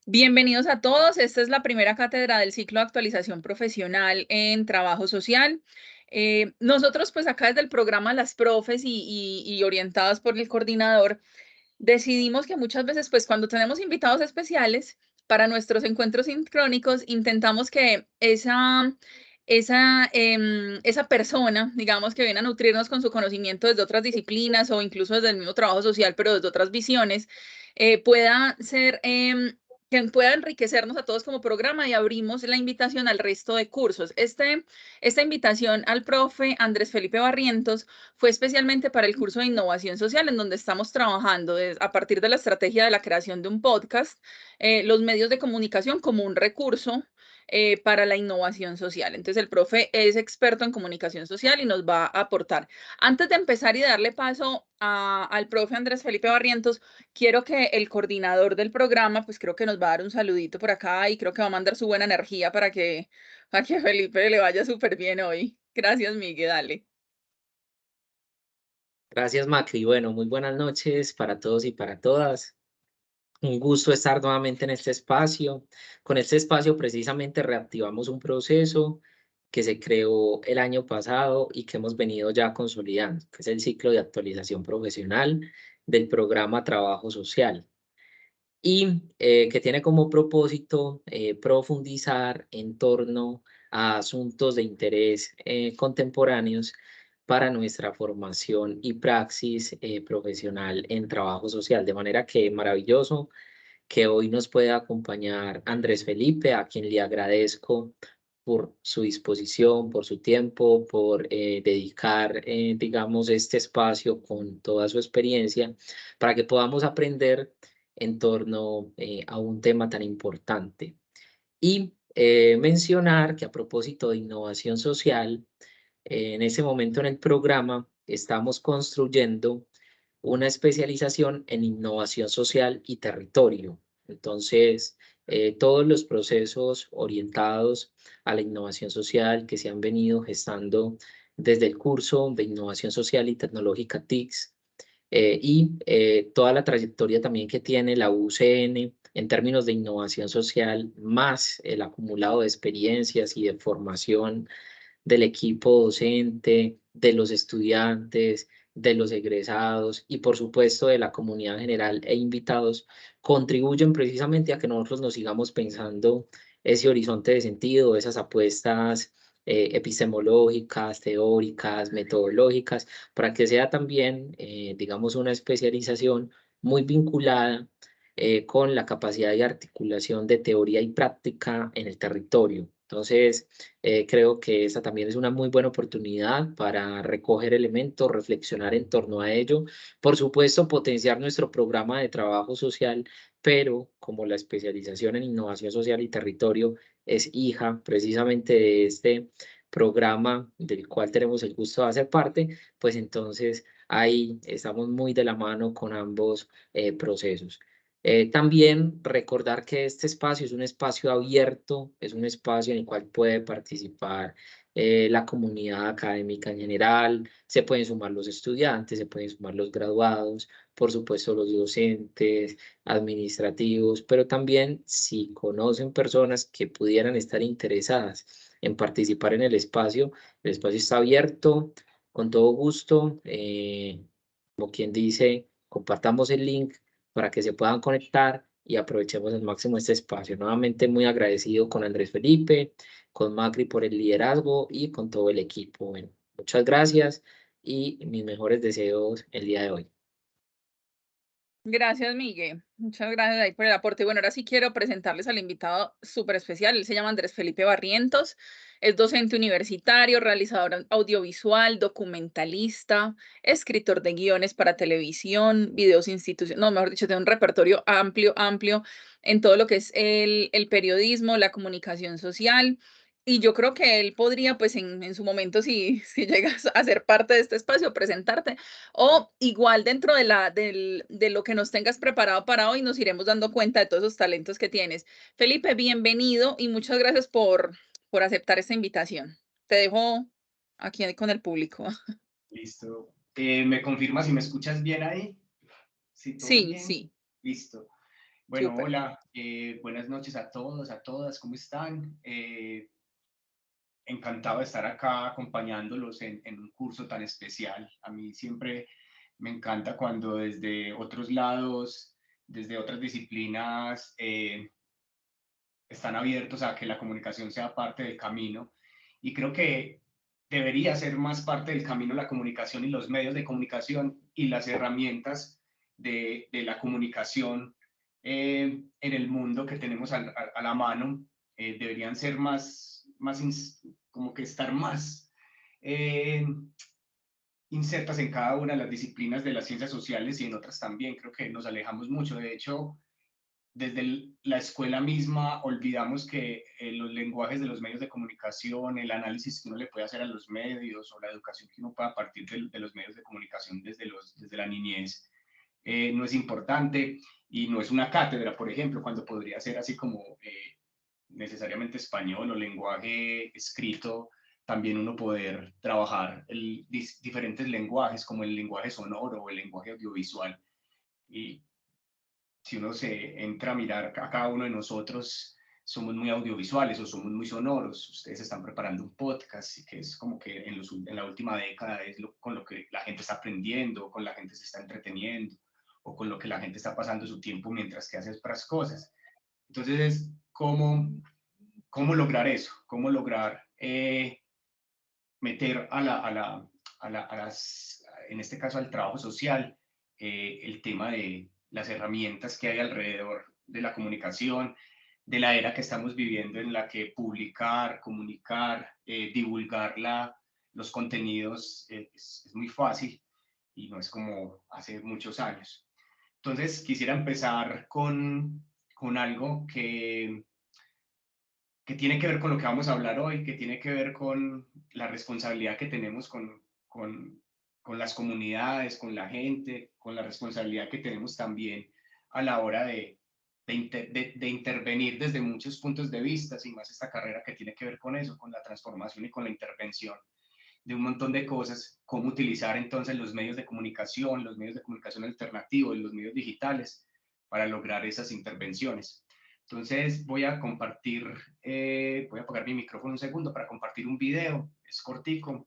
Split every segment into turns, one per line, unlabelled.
Bienvenidos a todos. Esta es la primera cátedra del ciclo de actualización profesional en trabajo social. Nosotros, pues acá desde el programa Las Profes y orientadas por el coordinador, decidimos que muchas veces, pues cuando tenemos invitados especiales para nuestros encuentros sincrónicos, intentamos que esa persona, digamos, que viene a nutrirnos con su conocimiento desde otras disciplinas o incluso desde el mismo trabajo social, pero desde otras visiones, pueda ser que pueda enriquecernos a todos como programa y abrimos la invitación al resto de cursos. Esta invitación al profe Andrés Felipe Barrientos fue especialmente para el curso de innovación social, en donde estamos trabajando a partir de la estrategia de la creación de un podcast, los medios de comunicación como un recurso para la innovación social. Entonces, el profe es experto en comunicación social y nos va a aportar. Antes de empezar y darle paso al profe Andrés Felipe Barrientos, quiero que el coordinador del programa, pues creo que nos va a dar un saludito por acá y creo que va a mandar su buena energía para que a Felipe le vaya súper bien hoy. Gracias, Miguel, dale.
Gracias, Macri. Bueno, muy buenas noches para todos y para todas. Un gusto estar nuevamente en este espacio. Con este espacio precisamente reactivamos un proceso que se creó el año pasado y que hemos venido ya consolidando, que es el ciclo de actualización profesional del programa Trabajo Social y que tiene como propósito profundizar en torno a asuntos de interés contemporáneos para nuestra formación y praxis profesional en trabajo social. De manera que maravilloso que hoy nos pueda acompañar Andrés Felipe, a quien le agradezco por su disposición, por su tiempo, por dedicar, digamos, este espacio con toda su experiencia para que podamos aprender en torno a un tema tan importante. Y mencionar que a propósito de innovación social, en ese momento en el programa estamos construyendo una especialización en innovación social y territorio. Entonces, todos los procesos orientados a la innovación social que se han venido gestando desde el curso de innovación social y tecnológica TICS toda la trayectoria también que tiene la UCN en términos de innovación social, más el acumulado de experiencias y de formación del equipo docente, de los estudiantes, de los egresados y por supuesto de la comunidad general e invitados, contribuyen precisamente a que nosotros nos sigamos pensando ese horizonte de sentido, esas apuestas epistemológicas, teóricas, metodológicas, para que sea también, digamos, una especialización muy vinculada con la capacidad de articulación de teoría y práctica en el territorio. Entonces, creo que esta también es una muy buena oportunidad para recoger elementos, reflexionar en torno a ello. Por supuesto, potenciar nuestro programa de trabajo social, pero como la especialización en innovación social y territorio es hija precisamente de este programa del cual tenemos el gusto de hacer parte, pues entonces ahí estamos muy de la mano con ambos procesos. También recordar que este espacio es un espacio abierto, es un espacio en el cual puede participar la comunidad académica en general, se pueden sumar los estudiantes, se pueden sumar los graduados, por supuesto los docentes, administrativos, pero también si conocen personas que pudieran estar interesadas en participar en el espacio está abierto, con todo gusto, como quien dice, compartamos el link para que se puedan conectar y aprovechemos al máximo este espacio. Nuevamente muy agradecido con Andrés Felipe, con Macri por el liderazgo y con todo el equipo. Bueno, muchas gracias y mis mejores deseos el día de hoy.
Gracias, Miguel. Muchas gracias ahí por el aporte. Bueno, ahora sí quiero presentarles al invitado súper especial. Él se llama Andrés Felipe Barrientos, es docente universitario, realizador audiovisual, documentalista, escritor de guiones para televisión, videos institucionales, no, mejor dicho, tiene un repertorio amplio, amplio en todo lo que es el periodismo, la comunicación social. Y yo creo que él podría, pues en su momento, si llegas a ser parte de este espacio, presentarte o igual dentro de lo que nos tengas preparado para hoy, nos iremos dando cuenta de todos esos talentos que tienes. Felipe, bienvenido y muchas gracias por aceptar esta invitación. Te dejo aquí con el público.
Listo. ¿Me confirmas si me escuchas bien ahí? ¿Sí, todo
Sí,
bien?
sí.
Listo. Bueno,
Súper.
hola, buenas noches a todos, a todas, ¿cómo están? Encantado de estar acá acompañándolos en un curso tan especial. A mí siempre me encanta cuando desde otros lados, desde otras disciplinas, están abiertos a que la comunicación sea parte del camino. Y creo que debería ser más parte del camino la comunicación y los medios de comunicación y las herramientas de la comunicación en el mundo que tenemos a la mano. Deberían ser como que estar más eh, insertas en cada una de las disciplinas de las ciencias sociales y en otras también. Creo que nos alejamos mucho. De hecho, desde la escuela misma olvidamos que los lenguajes de los medios de comunicación, el análisis que uno le puede hacer a los medios o la educación que uno puede a partir de los medios de comunicación desde la niñez no es importante y no es una cátedra, por ejemplo, cuando podría ser así como necesariamente español o lenguaje escrito, también uno poder trabajar diferentes lenguajes como el lenguaje sonoro o el lenguaje audiovisual. Y si uno se entra a mirar a cada uno de nosotros, somos muy audiovisuales o somos muy sonoros. Ustedes están preparando un podcast, que es como que en la última década es con lo que la gente está aprendiendo, con la gente se está entreteniendo, o con lo que la gente está pasando su tiempo mientras que hace otras cosas. Entonces es cómo lograr eso, cómo lograr meter en este caso al trabajo social, el tema de las herramientas que hay alrededor de la comunicación, de la era que estamos viviendo en la que publicar, comunicar, divulgar los contenidos es muy fácil y no es como hace muchos años. Entonces quisiera empezar con algo que tiene que ver con lo que vamos a hablar hoy, que tiene que ver con la responsabilidad que tenemos con las comunidades, con la gente, con la responsabilidad que tenemos también a la hora de intervenir desde muchos puntos de vista, y más esta carrera que tiene que ver con eso, con la transformación y con la intervención de un montón de cosas, cómo utilizar entonces los medios de comunicación alternativos, los medios digitales para lograr esas intervenciones. Entonces voy a apagar mi micrófono un segundo para compartir un video, es cortico,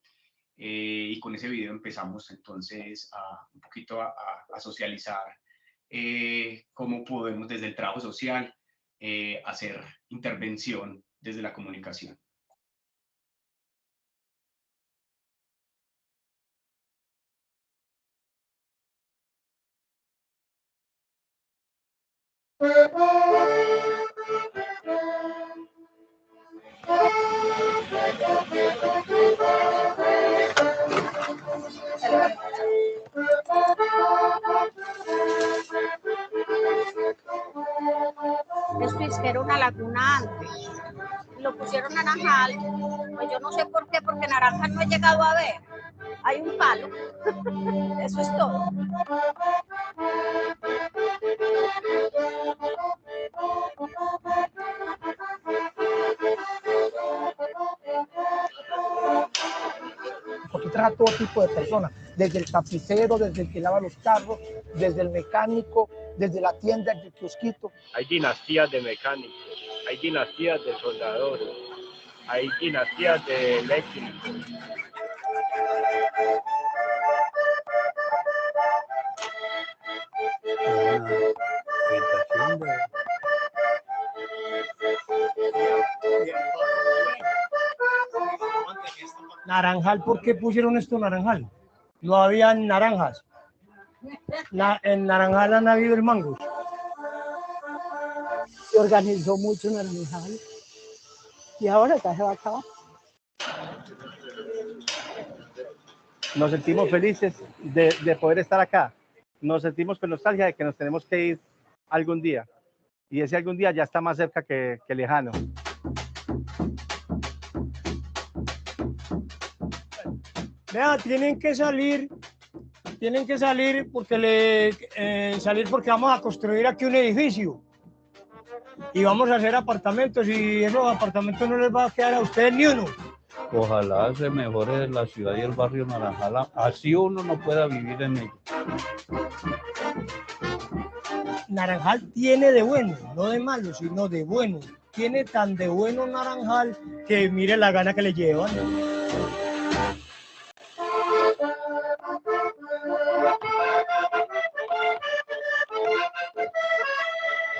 y con ese video empezamos entonces un poquito a socializar cómo podemos desde el trabajo social hacer intervención desde la comunicación.
Eso es que era una laguna antes. Lo pusieron naranjal. Pues yo no sé por qué, porque naranjal no he llegado a ver. Hay un palo. Eso es todo.
Porque trae a todo tipo de personas, desde el tapicero, desde el que lava los carros, desde el mecánico, desde la tienda, desde el kiosquito.
Hay dinastías de mecánicos, hay dinastías de soldadores, hay dinastías de eléctricos.
Naranjal, ¿por qué pusieron esto naranjal? No habían naranjas. En Naranjal han habido el mango.
Se organizó mucho Naranjal y ahora ya se va a acabar.
Nos sentimos felices de poder estar acá. Nos sentimos con nostalgia de que nos tenemos que ir algún día. Y ese algún día ya está más cerca que lejano.
Vea, tienen que salir porque salir porque vamos a construir aquí un edificio y vamos a hacer apartamentos y esos apartamentos no les va a quedar a ustedes ni uno.
Ojalá se mejore la ciudad y el barrio Naranjal, así uno no pueda vivir en ello.
Naranjal tiene de bueno, no de malo, sino de bueno. Tiene tan de bueno Naranjal que mire la gana que le llevan.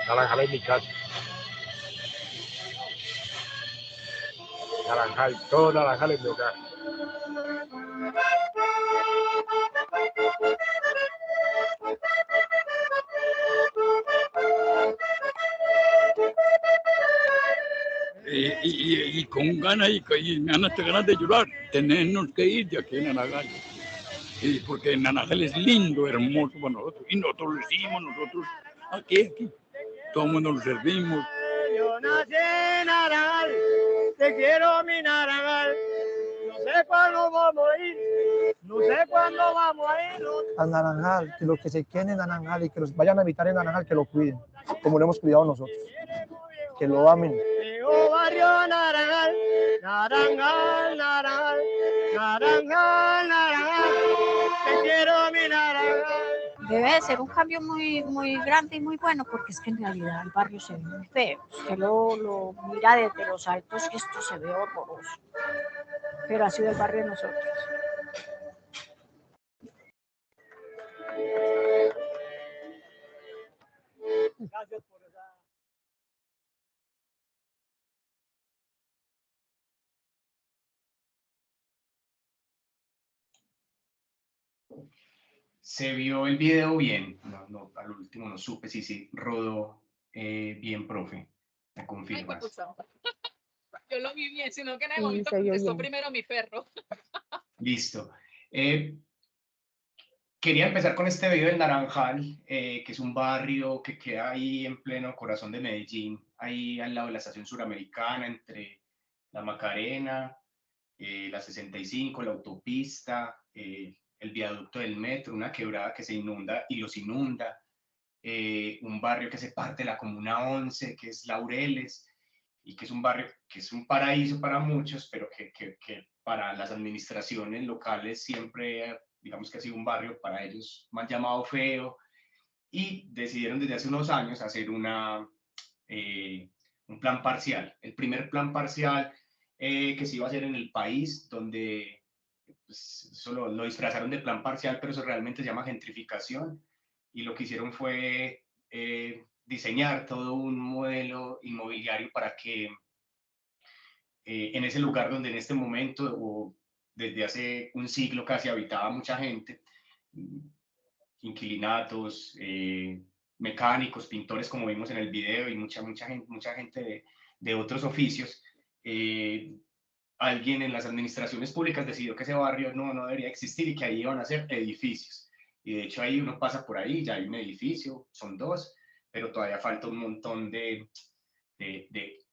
Naranjal es mi casa. Naranjal, todo Naranjal es mi hogar.
Y con ganas y ganas de llorar, tenemos que ir de aquí a Naranjal. Porque Naranjal es lindo, hermoso para nosotros. Y nosotros lo hicimos, nosotros aquí. Todo el mundo lo servimos.
Yo nací en Naranjal, te quiero mi Naranjal. No sé cuándo vamos a ir, no sé cuándo vamos a ir. A Naranjal, que los que se queden en Naranjal y que los vayan a habitar en Naranjal, que lo cuiden, como lo hemos cuidado nosotros. Que lo amen. Barrio Naranjal, Naranjal, Naranjal, Naranjal, Naranjal, te quiero mi Naranjal.
Debe de ser un cambio muy grande y muy bueno, porque es que en realidad el barrio se ve muy feo. Usted lo mira desde los altos y esto se ve horroroso. Pero ha sido el barrio de nosotros.
Gracias por esa.
¿Se vio el video bien? No, al último no supe si rodó bien, profe. ¿Me confirmas?
Yo lo vi bien, sino que en el
Sí,
momento
se vio
contestó
bien.
primero mi perro.
Listo. Quería empezar con este video del Naranjal, que es un barrio que queda ahí en pleno corazón de Medellín, ahí al lado de la estación suramericana, entre la Macarena, la 65, la autopista, el viaducto del metro, una quebrada que se inunda y los inunda, un barrio que se parte de la Comuna 11, que es Laureles, y que es un barrio que es un paraíso para muchos, pero que para las administraciones locales siempre, digamos que ha sido un barrio para ellos mal llamado feo, y decidieron desde hace unos años hacer un plan parcial. El primer plan parcial que se iba a hacer en el país, donde pues, eso lo disfrazaron de plan parcial, pero eso realmente se llama gentrificación, y lo que hicieron fue diseñar todo un modelo inmobiliario para que en ese lugar donde en este momento o desde hace un siglo casi habitaba mucha gente, inquilinatos, mecánicos, pintores como vimos en el video y mucha gente de otros oficios, alguien en las administraciones públicas decidió que ese barrio no debería existir y que ahí iban a ser edificios. Y de hecho ahí uno pasa por ahí, ya hay un edificio, son dos, pero todavía falta un montón de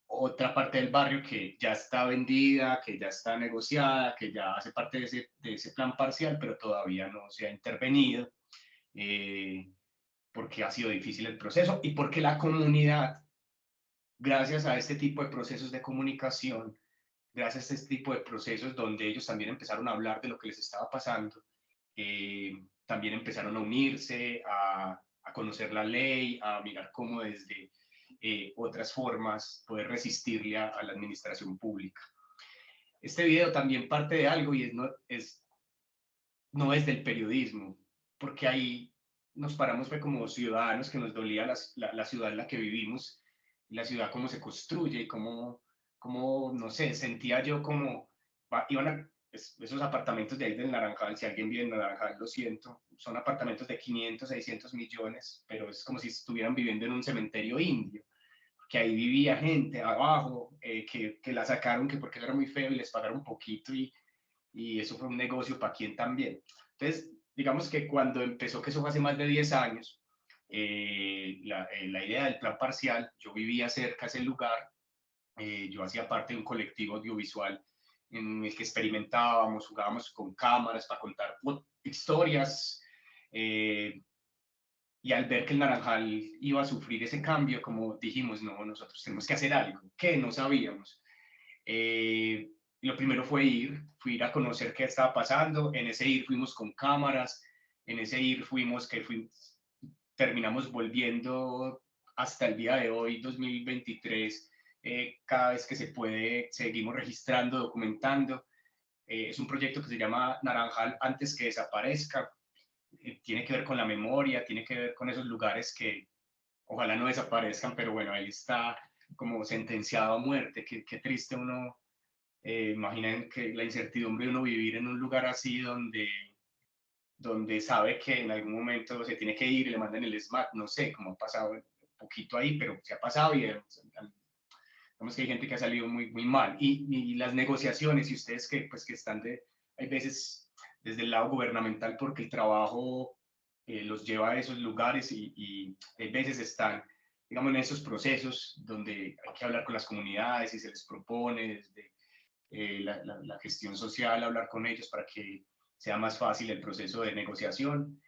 otra parte del barrio que ya está vendida, que ya está negociada, que ya hace parte de ese plan parcial, pero todavía no se ha intervenido, porque ha sido difícil el proceso y porque la comunidad, gracias a este tipo de procesos de comunicación, gracias a este tipo de procesos donde ellos también empezaron a hablar de lo que les estaba pasando, también empezaron a unirse, a conocer la ley, a mirar cómo desde otras formas poder resistirle a la administración pública. Este video también parte de algo y no es del periodismo, porque ahí nos paramos fue como ciudadanos que nos dolía la ciudad en la que vivimos, la ciudad cómo se construye y cómo no sé, sentía yo como iban a esos apartamentos de ahí del Naranjal, si alguien vive en Naranjal, lo siento, son apartamentos de 500, 600 millones, pero es como si estuvieran viviendo en un cementerio indio, que ahí vivía gente abajo, que la sacaron que porque era muy feo y les pagaron un poquito y eso fue un negocio para quien también. Entonces, digamos que cuando empezó, que eso fue hace más de 10 años, la idea del plan parcial, yo vivía cerca de ese lugar, yo hacía parte de un colectivo audiovisual en el que experimentábamos, jugábamos con cámaras para contar historias, y al ver que el Naranjal iba a sufrir ese cambio, como dijimos, no, nosotros tenemos que hacer algo, que no sabíamos. Lo primero fue ir a conocer qué estaba pasando, en ese ir fuimos con cámaras, en ese ir terminamos volviendo hasta el día de hoy, 2023, cada vez que se puede, seguimos registrando, documentando. Es un proyecto que se llama Naranjal antes que desaparezca. Tiene que ver con la memoria, tiene que ver con esos lugares que ojalá no desaparezcan, pero bueno, ahí está como sentenciado a muerte. Qué triste uno, imaginen que la incertidumbre de uno vivir en un lugar así donde sabe que en algún momento se tiene que ir y le mandan el SMAT, no sé cómo ha pasado un poquito ahí, pero se ha pasado y digamos que hay gente que ha salido muy mal. Y las negociaciones, y ustedes que están hay veces desde el lado gubernamental porque el trabajo los lleva a esos lugares y hay veces están, digamos, en esos procesos donde hay que hablar con las comunidades y se les propone desde la gestión social, hablar con ellos para que sea más fácil el proceso de negociación.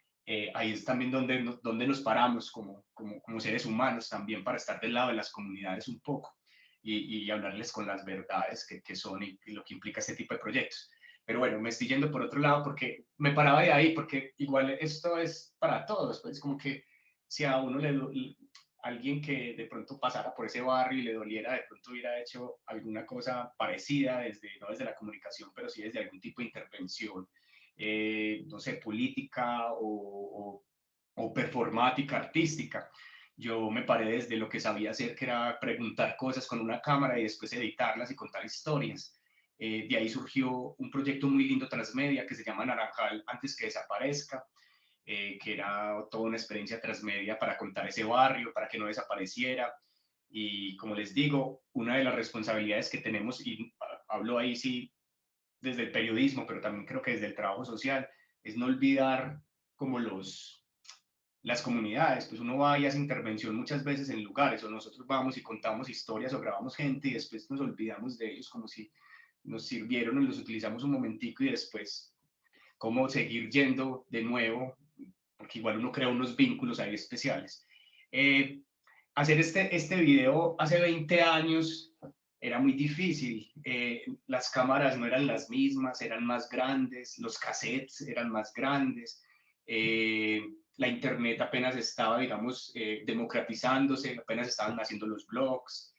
Ahí es también donde nos paramos como seres humanos también para estar del lado de las comunidades un poco y hablarles con las verdades que son y lo que implica este tipo de proyectos. Pero bueno, me estoy yendo por otro lado porque me paraba de ahí, porque igual esto es para todos, pues como que si a uno alguien que de pronto pasara por ese barrio y le doliera, de pronto hubiera hecho alguna cosa parecida, no desde la comunicación, pero sí desde algún tipo de intervención, no sé, política o performática, artística. Yo me paré desde lo que sabía hacer, que era preguntar cosas con una cámara y después editarlas y contar historias. De ahí surgió un proyecto muy lindo transmedia que se llama Naranjal antes que desaparezca, que era toda una experiencia transmedia para contar ese barrio, para que no desapareciera. Y como les digo, una de las responsabilidades que tenemos, y hablo ahí sí desde el periodismo, pero también creo que desde el trabajo social, es no olvidar como las comunidades. Pues uno va y hace intervención muchas veces en lugares, o nosotros vamos y contamos historias o grabamos gente y después nos olvidamos de ellos como si nos sirvieron y los utilizamos un momentico y después cómo seguir yendo de nuevo, porque igual uno crea unos vínculos ahí especiales. Hacer este video hace 20 años era muy difícil. Las cámaras no eran las mismas, eran más grandes, los cassettes eran más grandes, la internet apenas estaba, digamos, democratizándose, apenas estaban naciendo los blogs,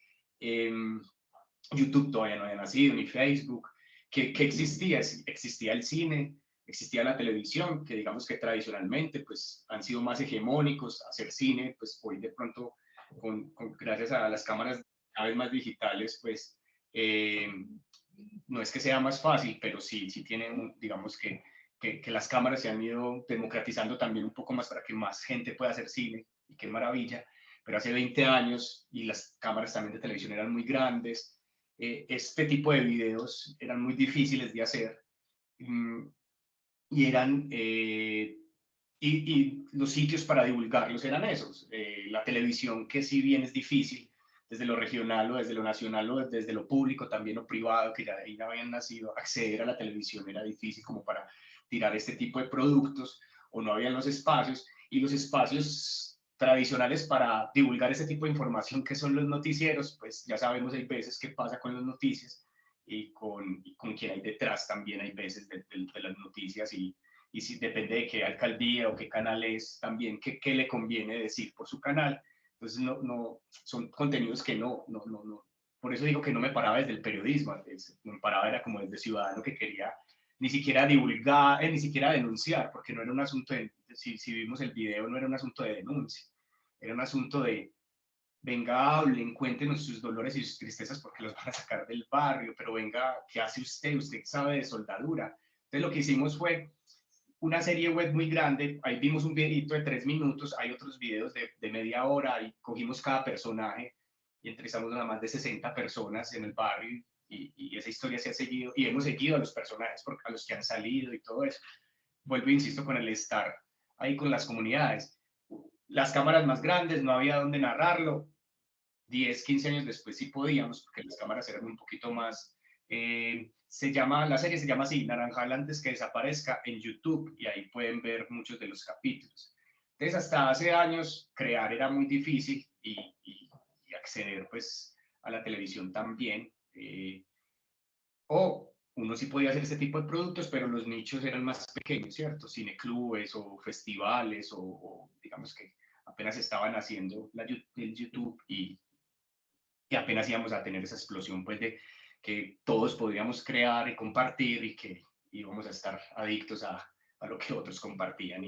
YouTube todavía no había nacido, ni Facebook. ¿Qué existía? Existía el cine, existía la televisión, que digamos que tradicionalmente pues han sido más hegemónicos. Hacer cine, pues hoy de pronto, gracias a las cámaras cada vez más digitales, pues no es que sea más fácil, pero sí tienen, digamos que las cámaras se han ido democratizando también un poco más para que más gente pueda hacer cine, y qué maravilla. Pero hace 20 años, y las cámaras también de televisión eran muy grandes, este tipo de videos eran muy difíciles de hacer, y eran y los sitios para divulgarlos eran esos. La televisión, que si bien es difícil, desde lo regional o desde lo nacional o desde lo público también o privado, que ya ahí habían nacido, acceder a la televisión era difícil como para tirar este tipo de productos, o no habían los espacios, y los espacios tradicionales para divulgar este tipo de información, que son los noticieros, pues ya sabemos hay veces qué pasa con las noticias y con quién hay detrás también hay veces de las noticias, y si depende de qué alcaldía o qué canal es también, qué le conviene decir por su canal. Entonces, no, son contenidos que no. Por eso digo que no me paraba desde el periodismo, me paraba era como desde ciudadano que quería ni siquiera divulgar, ni siquiera denunciar, porque no era un asunto si vimos el video, no era un asunto de denuncia, era un asunto de venga, hablen, cuéntenos sus dolores y sus tristezas porque los van a sacar del barrio, pero venga, ¿qué hace usted? Usted sabe de soldadura. Entonces lo que hicimos fue una serie web muy grande. Ahí vimos un videito de 3 minutos, hay otros videos de media hora, y cogimos cada personaje y entrevistamos a más de 60 personas en el barrio, y esa historia se ha seguido, y hemos seguido a los personajes, a los que han salido y todo eso. Vuelvo e insisto con el estar ahí con las comunidades. Las cámaras más grandes, no había dónde narrarlo. 10, 15 años después sí podíamos, porque las cámaras eran un poquito más... la serie se llama así, Naranjal antes que desaparezca, en YouTube, y ahí pueden ver muchos de los capítulos. Entonces, hasta hace años crear era muy difícil, y acceder pues a la televisión también. O uno sí podía hacer ese tipo de productos, pero los nichos eran más pequeños, ¿cierto? Cineclubes o festivales o digamos que apenas estaban haciendo el YouTube y apenas íbamos a tener esa explosión pues de que todos podríamos crear y compartir y que íbamos a estar adictos a lo que otros compartían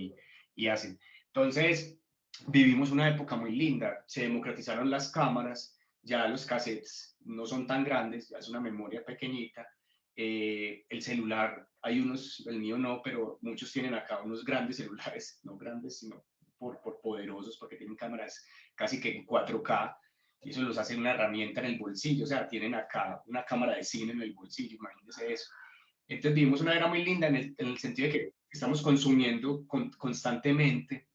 y hacen. Entonces, vivimos una época muy linda, se democratizaron las cámaras, ya los cassettes no son tan grandes, ya es una memoria pequeñita, el celular, hay unos, el mío no, pero muchos tienen acá unos grandes celulares, no grandes, sino por poderosos, porque tienen cámaras casi que en 4K, y eso los hace una herramienta en el bolsillo, o sea, tienen acá una cámara de cine en el bolsillo, imagínense eso. Entonces vivimos una era muy linda en el sentido de que estamos consumiendo constantemente,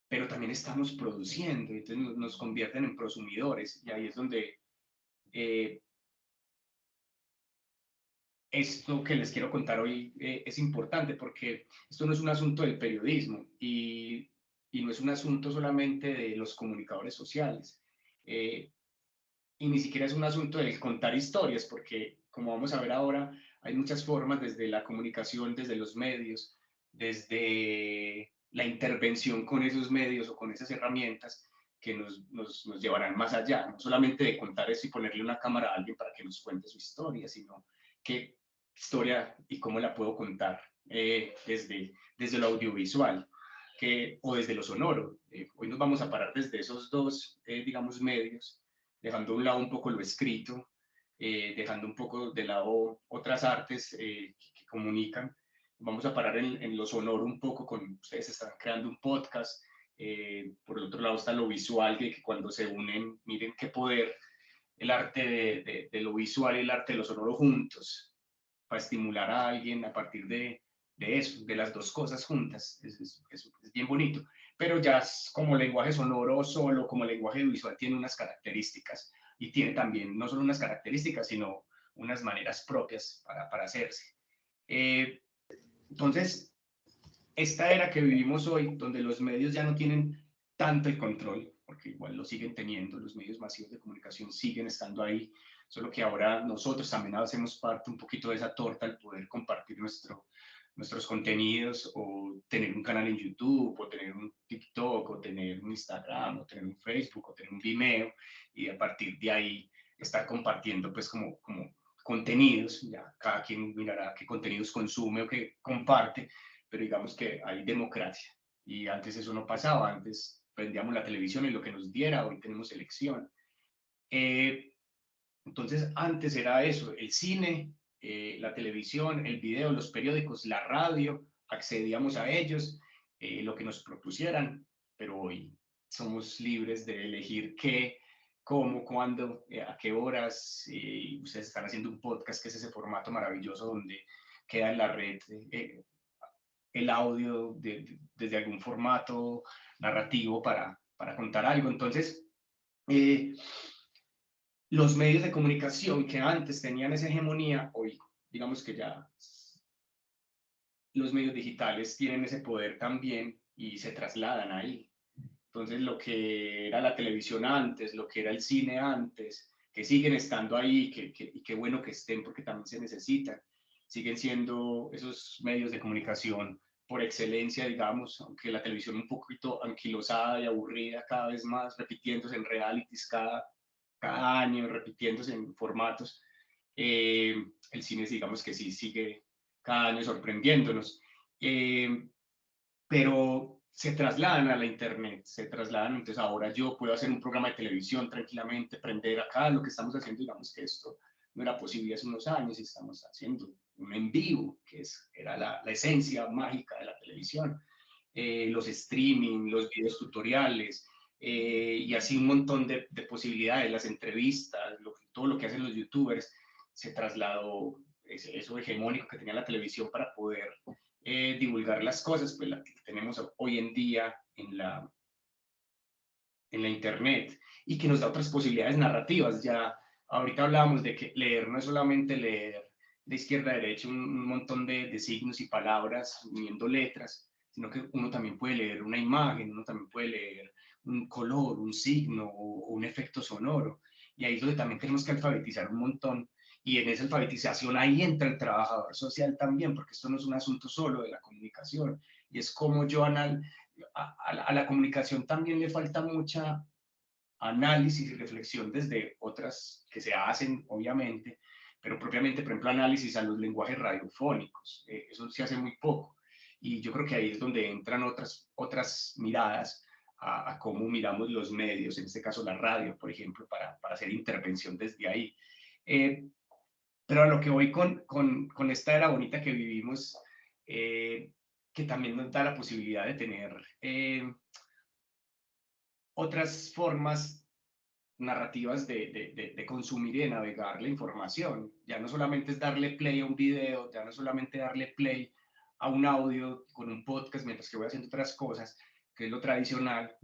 pero también estamos produciendo, y entonces nos convierten en prosumidores, y ahí es donde esto que les quiero contar hoy es importante, porque esto no es un asunto del periodismo, y no es un asunto solamente de los comunicadores sociales, y ni siquiera es un asunto de contar historias, porque como vamos a ver ahora, hay muchas formas desde la comunicación, desde los medios, desde la intervención con esos medios o con esas herramientas que nos llevarán más allá, no solamente de contar eso y ponerle una cámara a alguien para que nos cuente su historia, sino qué historia y cómo la puedo contar desde lo audiovisual o desde lo sonoro. Hoy nos vamos a parar desde esos dos, digamos, medios, dejando a un lado un poco lo escrito, dejando un poco de lado otras artes que comunican. Vamos a parar en lo sonoro un poco, ustedes están creando un podcast, por el otro lado está lo visual, que cuando se unen, miren qué poder el arte de lo visual y el arte de lo sonoro juntos, para estimular a alguien a partir de eso, de las dos cosas juntas, es bien bonito. Pero ya como lenguaje sonoro solo, como lenguaje visual, tiene unas características, y tiene también no solo unas características, sino unas maneras propias para hacerse. Entonces, esta era que vivimos hoy, donde los medios ya no tienen tanto el control, porque igual lo siguen teniendo, los medios masivos de comunicación siguen estando ahí, solo que ahora nosotros también hacemos parte un poquito de esa torta al poder compartir nuestros contenidos, o tener un canal en YouTube, o tener un TikTok, o tener un Instagram, o tener un Facebook, o tener un Vimeo, y a partir de ahí estar compartiendo pues como contenidos. Ya cada quien mirará qué contenidos consume o qué comparte, pero digamos que hay democracia, y antes eso no pasaba, antes prendíamos la televisión y lo que nos diera, hoy tenemos elección. Entonces antes era eso, el cine, la televisión, el video, los periódicos, la radio, accedíamos a ellos, lo que nos propusieran, pero hoy somos libres de elegir qué, cómo, cuándo, a qué horas. Ustedes están haciendo un podcast, que es ese formato maravilloso donde queda en la red el audio desde algún formato narrativo para contar algo. Entonces, los medios de comunicación que antes tenían esa hegemonía, hoy digamos que ya los medios digitales tienen ese poder también y se trasladan ahí. Entonces, lo que era la televisión antes, lo que era el cine antes, que siguen estando ahí, y qué bueno que estén, porque también se necesitan, siguen siendo esos medios de comunicación por excelencia, digamos, aunque la televisión un poquito anquilosada y aburrida cada vez más, repitiéndose en realities cada año, repitiéndose en formatos. El cine, digamos que sí sigue cada año sorprendiéndonos, pero se trasladan a la internet, se trasladan. Entonces ahora yo puedo hacer un programa de televisión tranquilamente, prender acá lo que estamos haciendo. Digamos que esto no era posible hace unos años, y estamos haciendo un en vivo, que era la esencia mágica de la televisión. Los streaming, los videos tutoriales, y así un montón de posibilidades, las entrevistas, todo lo que hacen los youtubers, se trasladó eso hegemónico que tenía la televisión para poder divulgar las cosas, pues la que tenemos hoy en día en la internet, y que nos da otras posibilidades narrativas. Ya ahorita hablábamos de que leer no es solamente leer de izquierda a derecha un montón de signos y palabras uniendo letras, sino que uno también puede leer una imagen, uno también puede leer un color, un signo o un efecto sonoro, y ahí es donde también tenemos que alfabetizar un montón. Y en esa alfabetización ahí entra el trabajador social también, porque esto no es un asunto solo de la comunicación, y es como yo a la comunicación también le falta mucha análisis y reflexión desde otras que se hacen, obviamente, pero propiamente, por ejemplo, análisis a los lenguajes radiofónicos. Eso se hace muy poco. Y yo creo que ahí es donde entran otras miradas a cómo miramos los medios, en este caso la radio, por ejemplo, para hacer intervención desde ahí. Pero a lo que voy con esta era bonita que vivimos, que también nos da la posibilidad de tener otras formas narrativas de consumir y de navegar la información. Ya no solamente es darle play a un video, ya no solamente darle play a un audio con un podcast mientras que voy haciendo otras cosas, que es lo tradicional.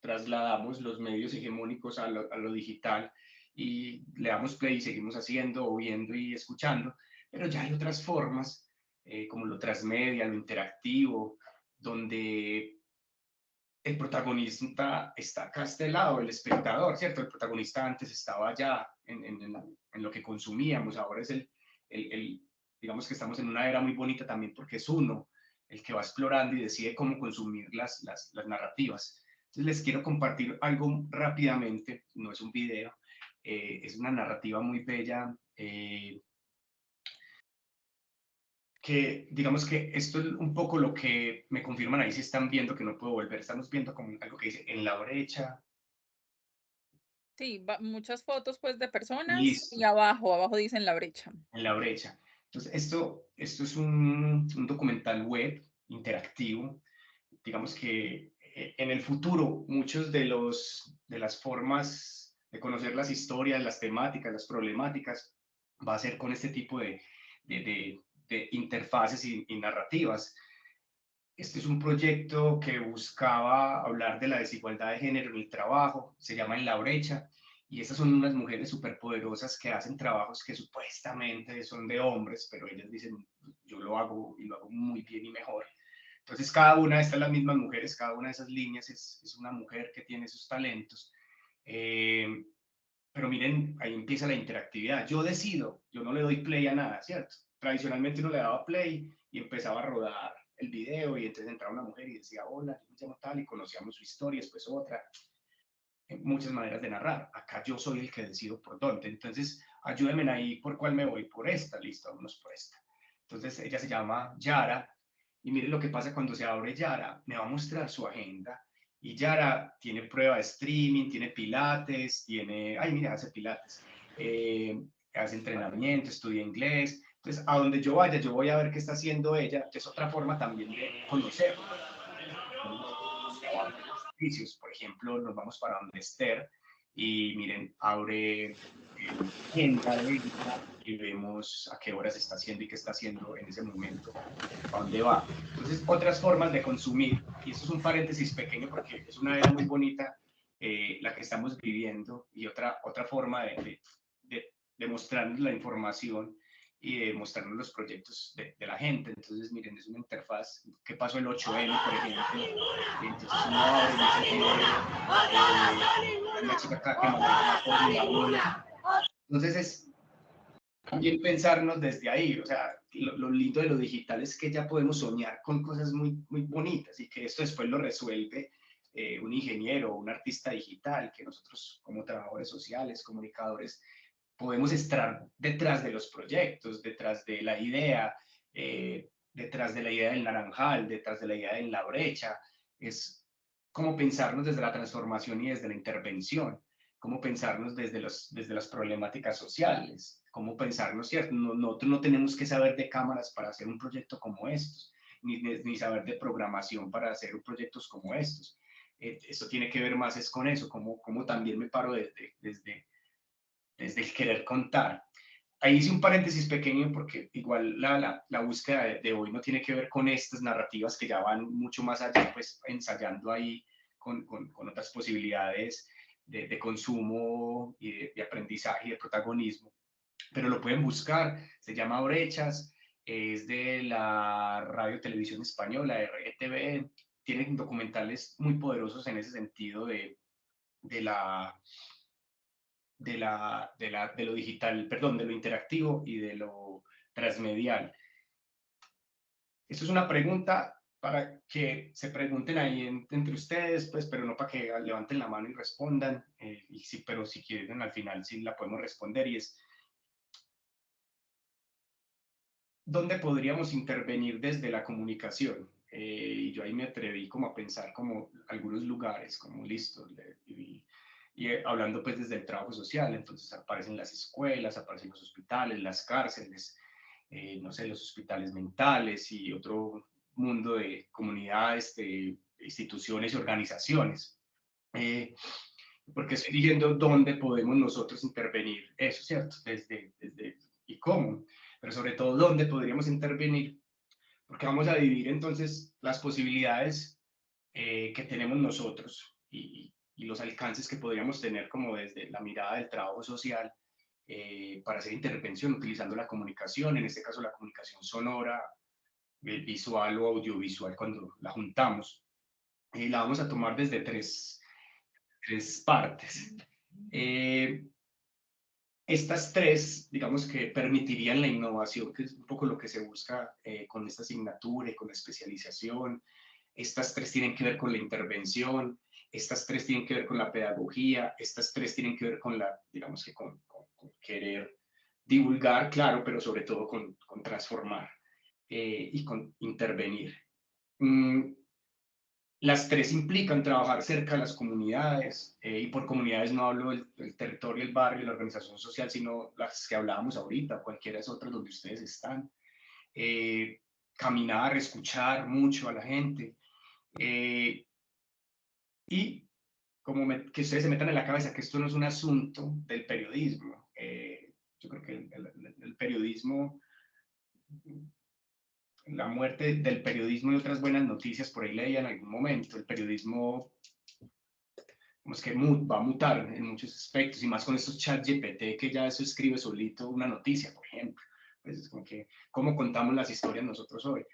Trasladamos los medios hegemónicos a lo digital y le damos play y seguimos haciendo, o viendo y escuchando, pero ya hay otras formas, como lo transmedia, lo interactivo, donde el protagonista está acá a este lado, el espectador, ¿cierto? El protagonista antes estaba allá en lo que consumíamos, ahora es digamos que estamos en una era muy bonita también porque es uno el que va explorando y decide cómo consumir las narrativas. Entonces les quiero compartir algo rápidamente, no es un video, es una narrativa muy bella, que digamos que esto es un poco lo que me confirman ahí si están viendo que no puedo volver. Estamos viendo como algo que dice en la brecha.
Sí, muchas fotos pues de personas.
Listo.
Y abajo dicen la brecha.
En la brecha. Entonces, esto es un documental web interactivo. Digamos que en el futuro muchos de las formas de conocer las historias, las temáticas, las problemáticas, va a ser con este tipo de interfaces y narrativas. Este es un proyecto que buscaba hablar de la desigualdad de género en el trabajo, se llama En la brecha, y estas son unas mujeres superpoderosas que hacen trabajos que supuestamente son de hombres, pero ellas dicen, yo lo hago y lo hago muy bien y mejor. Entonces cada una de estas, las mismas mujeres, cada una de esas líneas es una mujer que tiene sus talentos. Pero miren, ahí empieza la interactividad. Yo decido, yo no le doy play a nada, ¿cierto? Tradicionalmente uno le daba play y empezaba a rodar el video y entonces entraba una mujer y decía, hola, yo me llamo tal, y conocíamos su historia, después otra. Muchas maneras de narrar. Acá yo soy el que decido por dónde. Entonces, ayúdenme ahí por cuál me voy. Por esta, listo, vámonos por esta. Entonces, ella se llama Yara. Y miren lo que pasa cuando se abre Yara. Me va a mostrar su agenda. Y Yara tiene prueba de streaming, tiene pilates, ay, mira, hace pilates. Hace entrenamiento, estudia inglés. Entonces, a donde yo vaya, yo voy a ver qué está haciendo ella. Es otra forma también de conocer. Por ejemplo, nos vamos para donde Esther y miren, abre agenda y vemos a qué horas está haciendo y qué está haciendo en ese momento, a dónde va. Entonces, otras formas de consumir, y esto es un paréntesis pequeño porque es una era muy bonita la que estamos viviendo, y otra forma de mostrarnos la información y de mostrarnos los proyectos de la gente. Entonces, miren, es una interfaz. ¿Qué pasó el 8M, por ejemplo? Y entonces uno abre una chica acá que maneja. Entonces es también pensarnos desde ahí. O sea, lo lindo de lo digital es que ya podemos soñar con cosas muy, muy bonitas y que esto después lo resuelve un ingeniero o un artista digital, que nosotros como trabajadores sociales, comunicadores, podemos estar detrás de los proyectos, detrás de la idea, detrás de la idea del naranjal, detrás de la idea de la brecha. Es como pensarnos desde la transformación y desde la intervención, cómo pensarnos desde las problemáticas sociales, cómo pensarnos, ¿cierto? Nosotros no tenemos que saber de cámaras para hacer un proyecto como estos, ni saber de programación para hacer proyectos como estos. Esto tiene que ver más es con eso, cómo también me paro desde el querer contar. Ahí hice un paréntesis pequeño porque igual la búsqueda de hoy no tiene que ver con estas narrativas que ya van mucho más allá, pues ensayando ahí con otras posibilidades de consumo y de aprendizaje y de protagonismo. Pero lo pueden buscar, se llama Brechas, es de la Radio Televisión Española, RTV, tienen documentales muy poderosos en ese sentido de lo digital, perdón, de lo interactivo y de lo transmedial. Esto es una pregunta para que se pregunten ahí entre ustedes, pues, pero no para que levanten la mano y respondan, y sí, pero si quieren al final sí la podemos responder, y es, ¿dónde podríamos intervenir desde la comunicación? Y yo ahí me atreví como a pensar como algunos lugares, como listo, hablando pues desde el trabajo social, entonces aparecen las escuelas, aparecen los hospitales, las cárceles, no sé, los hospitales mentales y otro mundo de comunidades, de instituciones y organizaciones. Porque estoy diciendo dónde podemos nosotros intervenir, eso, ¿cierto? Y cómo, pero sobre todo dónde podríamos intervenir, porque vamos a dividir entonces las posibilidades que tenemos nosotros y los alcances que podríamos tener como desde la mirada del trabajo social para hacer intervención utilizando la comunicación, en este caso la comunicación sonora, visual o audiovisual cuando la juntamos. La vamos a tomar desde tres partes. Estas tres, digamos que permitirían la innovación, que es un poco lo que se busca con esta asignatura y con la especialización. Estas tres tienen que ver con la intervención, estas tres tienen que ver con la pedagogía, estas tres tienen que ver con la, digamos que con querer divulgar, claro, pero sobre todo con transformar y con intervenir. Las tres implican trabajar cerca de las comunidades, y por comunidades no hablo del territorio, el barrio, la organización social, sino las que hablábamos ahorita, cualquiera de otras donde ustedes están. Caminar, escuchar mucho a la gente, y que ustedes se metan en la cabeza que esto no es un asunto del periodismo. Yo creo que el periodismo, la muerte del periodismo y otras buenas noticias, por ahí leía en algún momento, el periodismo es que va a mutar en muchos aspectos, y más con estos chats GPT que ya eso escribe solito una noticia, por ejemplo. Pues es como que, ¿cómo contamos las historias nosotros hoy?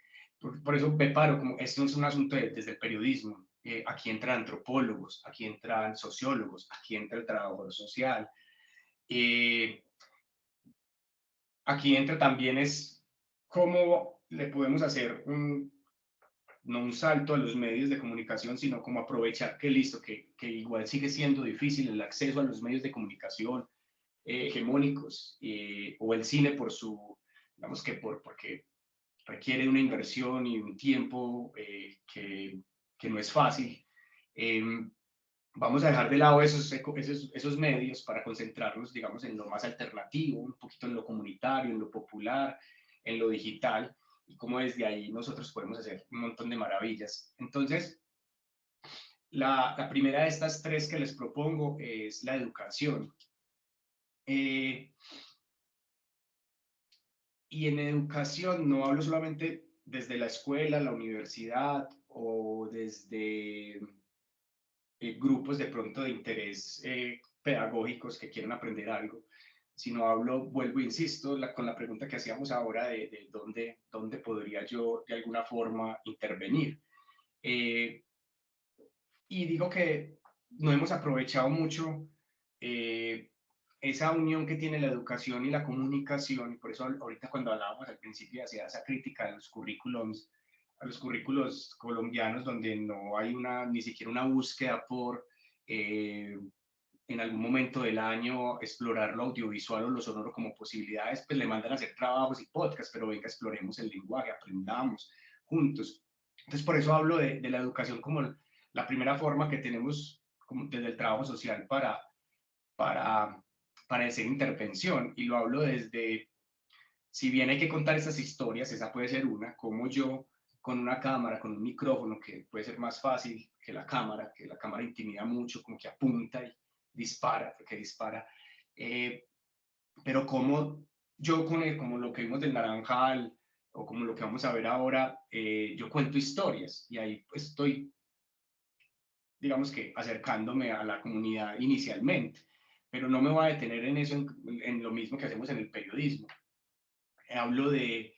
Por eso me paro, como esto no es un asunto desde el periodismo. Aquí entran antropólogos, aquí entran sociólogos, aquí entra el trabajador social. Aquí entra también es cómo le podemos hacer no un salto a los medios de comunicación, sino como aprovechar que listo, que igual sigue siendo difícil el acceso a los medios de comunicación hegemónicos, o el cine por su, digamos que porque requiere una inversión y un tiempo que no es fácil. Vamos a dejar de lado esos medios para concentrarnos, digamos, en lo más alternativo, un poquito en lo comunitario, en lo popular, en lo digital, y cómo desde ahí nosotros podemos hacer un montón de maravillas. Entonces, la primera de estas tres que les propongo es la educación. Y en educación no hablo solamente desde la escuela, la universidad o desde grupos de pronto de interés pedagógicos que quieran aprender algo, sino hablo, vuelvo e insisto, con la pregunta que hacíamos ahora de dónde podría yo de alguna forma intervenir. Y digo que no hemos aprovechado mucho esa unión que tiene la educación y la comunicación, y por eso ahorita cuando hablábamos al principio hacía esa crítica de los currículums, a los currículos colombianos, donde no hay ni siquiera una búsqueda por en algún momento del año explorar lo audiovisual o lo sonoro como posibilidades, pues le mandan a hacer trabajos y podcasts, pero venga, exploremos el lenguaje, aprendamos juntos. Entonces, por eso hablo de la educación como la primera forma que tenemos desde el trabajo social para hacer intervención, y lo hablo desde, si bien hay que contar esas historias, esa puede ser una, como yo con una cámara, con un micrófono, que puede ser más fácil que la cámara intimida mucho, como que apunta y dispara, porque dispara, pero como yo como lo que vimos del Naranjal, o como lo que vamos a ver ahora, yo cuento historias, y ahí pues estoy, digamos que acercándome a la comunidad inicialmente, pero no me voy a detener en eso, en lo mismo que hacemos en el periodismo. Hablo de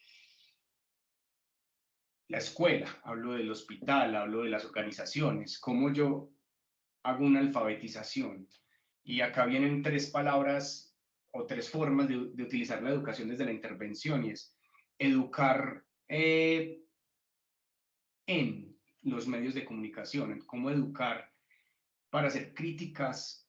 la escuela, hablo del hospital, hablo de las organizaciones, cómo yo hago una alfabetización. Y acá vienen tres palabras o tres formas de utilizar la educación desde la intervención, y es educar en los medios de comunicación, en cómo educar para hacer críticas,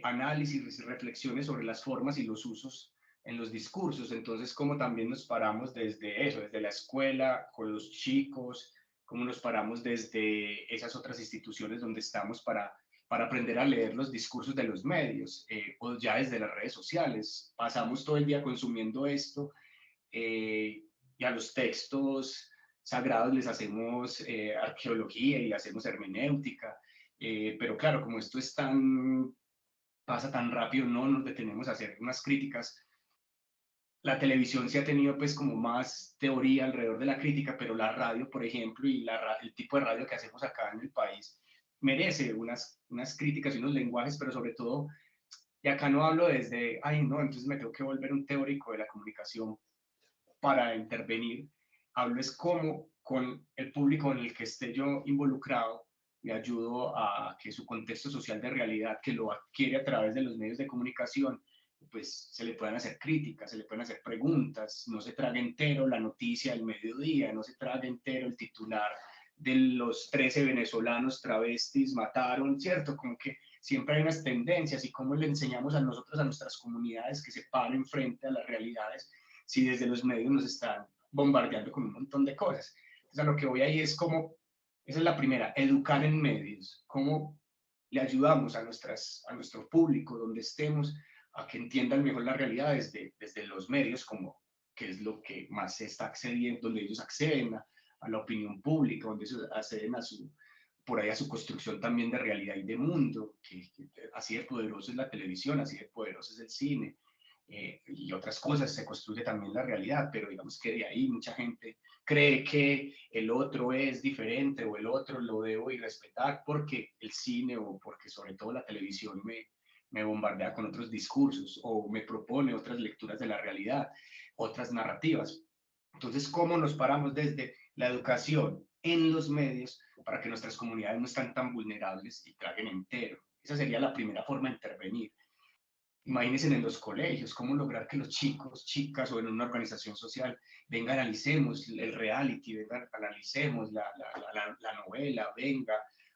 análisis y reflexiones sobre las formas y los usos en los discursos. Entonces, cómo también nos paramos desde eso, desde la escuela, con los chicos, cómo nos paramos desde esas otras instituciones donde estamos para aprender a leer los discursos de los medios, o ya desde las redes sociales. Pasamos todo el día consumiendo esto, y a los textos sagrados les hacemos arqueología y hacemos hermenéutica, pero claro, como esto es pasa tan rápido, no nos detenemos a hacer unas críticas. La televisión sí ha tenido pues como más teoría alrededor de la crítica, pero la radio, por ejemplo, y el tipo de radio que hacemos acá en el país, merece unas críticas y unos lenguajes, pero sobre todo, y acá no hablo desde, ay no, entonces me tengo que volver un teórico de la comunicación para intervenir, hablo es cómo con el público en el que esté yo involucrado, le ayudo a que su contexto social de realidad, que lo adquiere a través de los medios de comunicación, pues se le puedan hacer críticas, se le pueden hacer preguntas, no se trague entero la noticia del mediodía, no se trague entero el titular de los 13 venezolanos travestis mataron, ¿cierto? Como que siempre hay unas tendencias y cómo le enseñamos a nosotros, a nuestras comunidades que se paren frente a las realidades, si desde los medios nos están bombardeando con un montón de cosas. Entonces a lo que voy ahí es como, esa es la primera, educar en medios, cómo le ayudamos a nuestro público donde estemos a que entiendan mejor la realidad desde los medios, como que es lo que más se está accediendo, donde ellos acceden a la opinión pública, donde ellos acceden por ahí a su construcción también de realidad y de mundo, que así de poderoso es la televisión, así de poderoso es el cine, y otras cosas, se construye también la realidad, pero digamos que de ahí mucha gente cree que el otro es diferente o el otro lo debo ir respetar porque el cine o porque sobre todo la televisión me bombardea con otros discursos o me propone otras lecturas de la realidad, otras narrativas. Entonces, ¿cómo nos paramos desde la educación en los medios para que nuestras comunidades no estén tan vulnerables y traguen entero? Esa sería la primera forma de intervenir. Imagínense en los colegios, cómo lograr que los chicos, chicas o en una organización social, venga, analicemos el reality, venga, analicemos la novela, venga,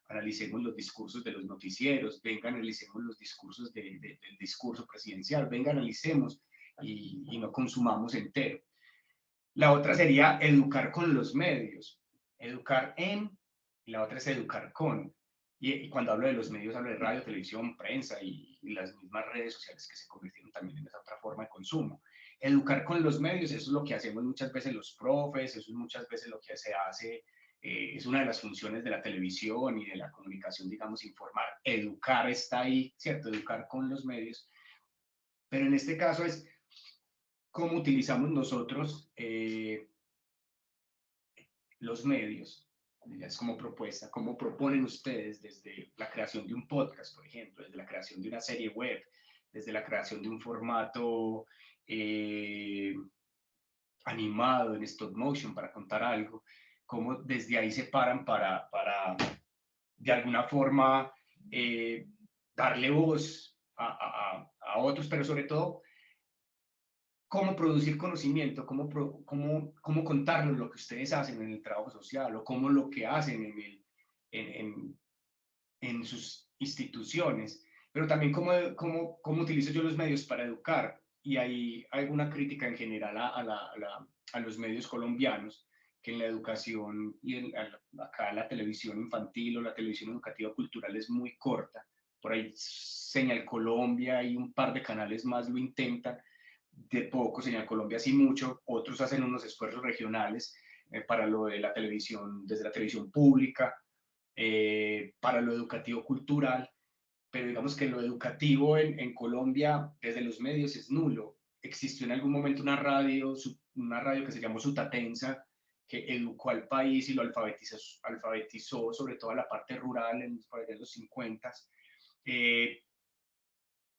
analicemos los discursos de los noticieros, venga, analicemos los discursos del discurso presidencial, venga, analicemos y no consumamos entero. La otra sería educar con los medios, educar en, y la otra es educar con. Y cuando hablo de los medios, hablo de radio, televisión, prensa y las mismas redes sociales que se convirtieron también en esa otra forma de consumo. Educar con los medios, eso es lo que hacemos muchas veces los profes, eso es muchas veces lo que se hace, es una de las funciones de la televisión y de la comunicación, digamos, informar. Educar está ahí, ¿cierto? Educar con los medios. Pero en este caso es cómo utilizamos nosotros los medios. Es como propuesta, cómo proponen ustedes desde la creación de un podcast, por ejemplo, desde la creación de una serie web, desde la creación de un formato animado en stop motion para contar algo, cómo desde ahí se paran para de alguna forma darle voz a otros, pero sobre todo cómo producir conocimiento, cómo contarnos lo que ustedes hacen en el trabajo social o cómo lo que hacen en sus instituciones, pero también cómo utilizo yo los medios para educar. Y hay alguna crítica en general a los medios colombianos, que en la educación y acá la televisión infantil o la televisión educativa cultural es muy corta. Por ahí Señal Colombia y un par de canales más lo intentan, de poco, Señal Colombia sí mucho, otros hacen unos esfuerzos regionales para lo de la televisión, desde la televisión pública, para lo educativo cultural, pero digamos que lo educativo en Colombia desde los medios es nulo. Existió en algún momento una radio que se llamó Sutatensa, que educó al país y lo alfabetizó sobre todo a la parte rural en los 50.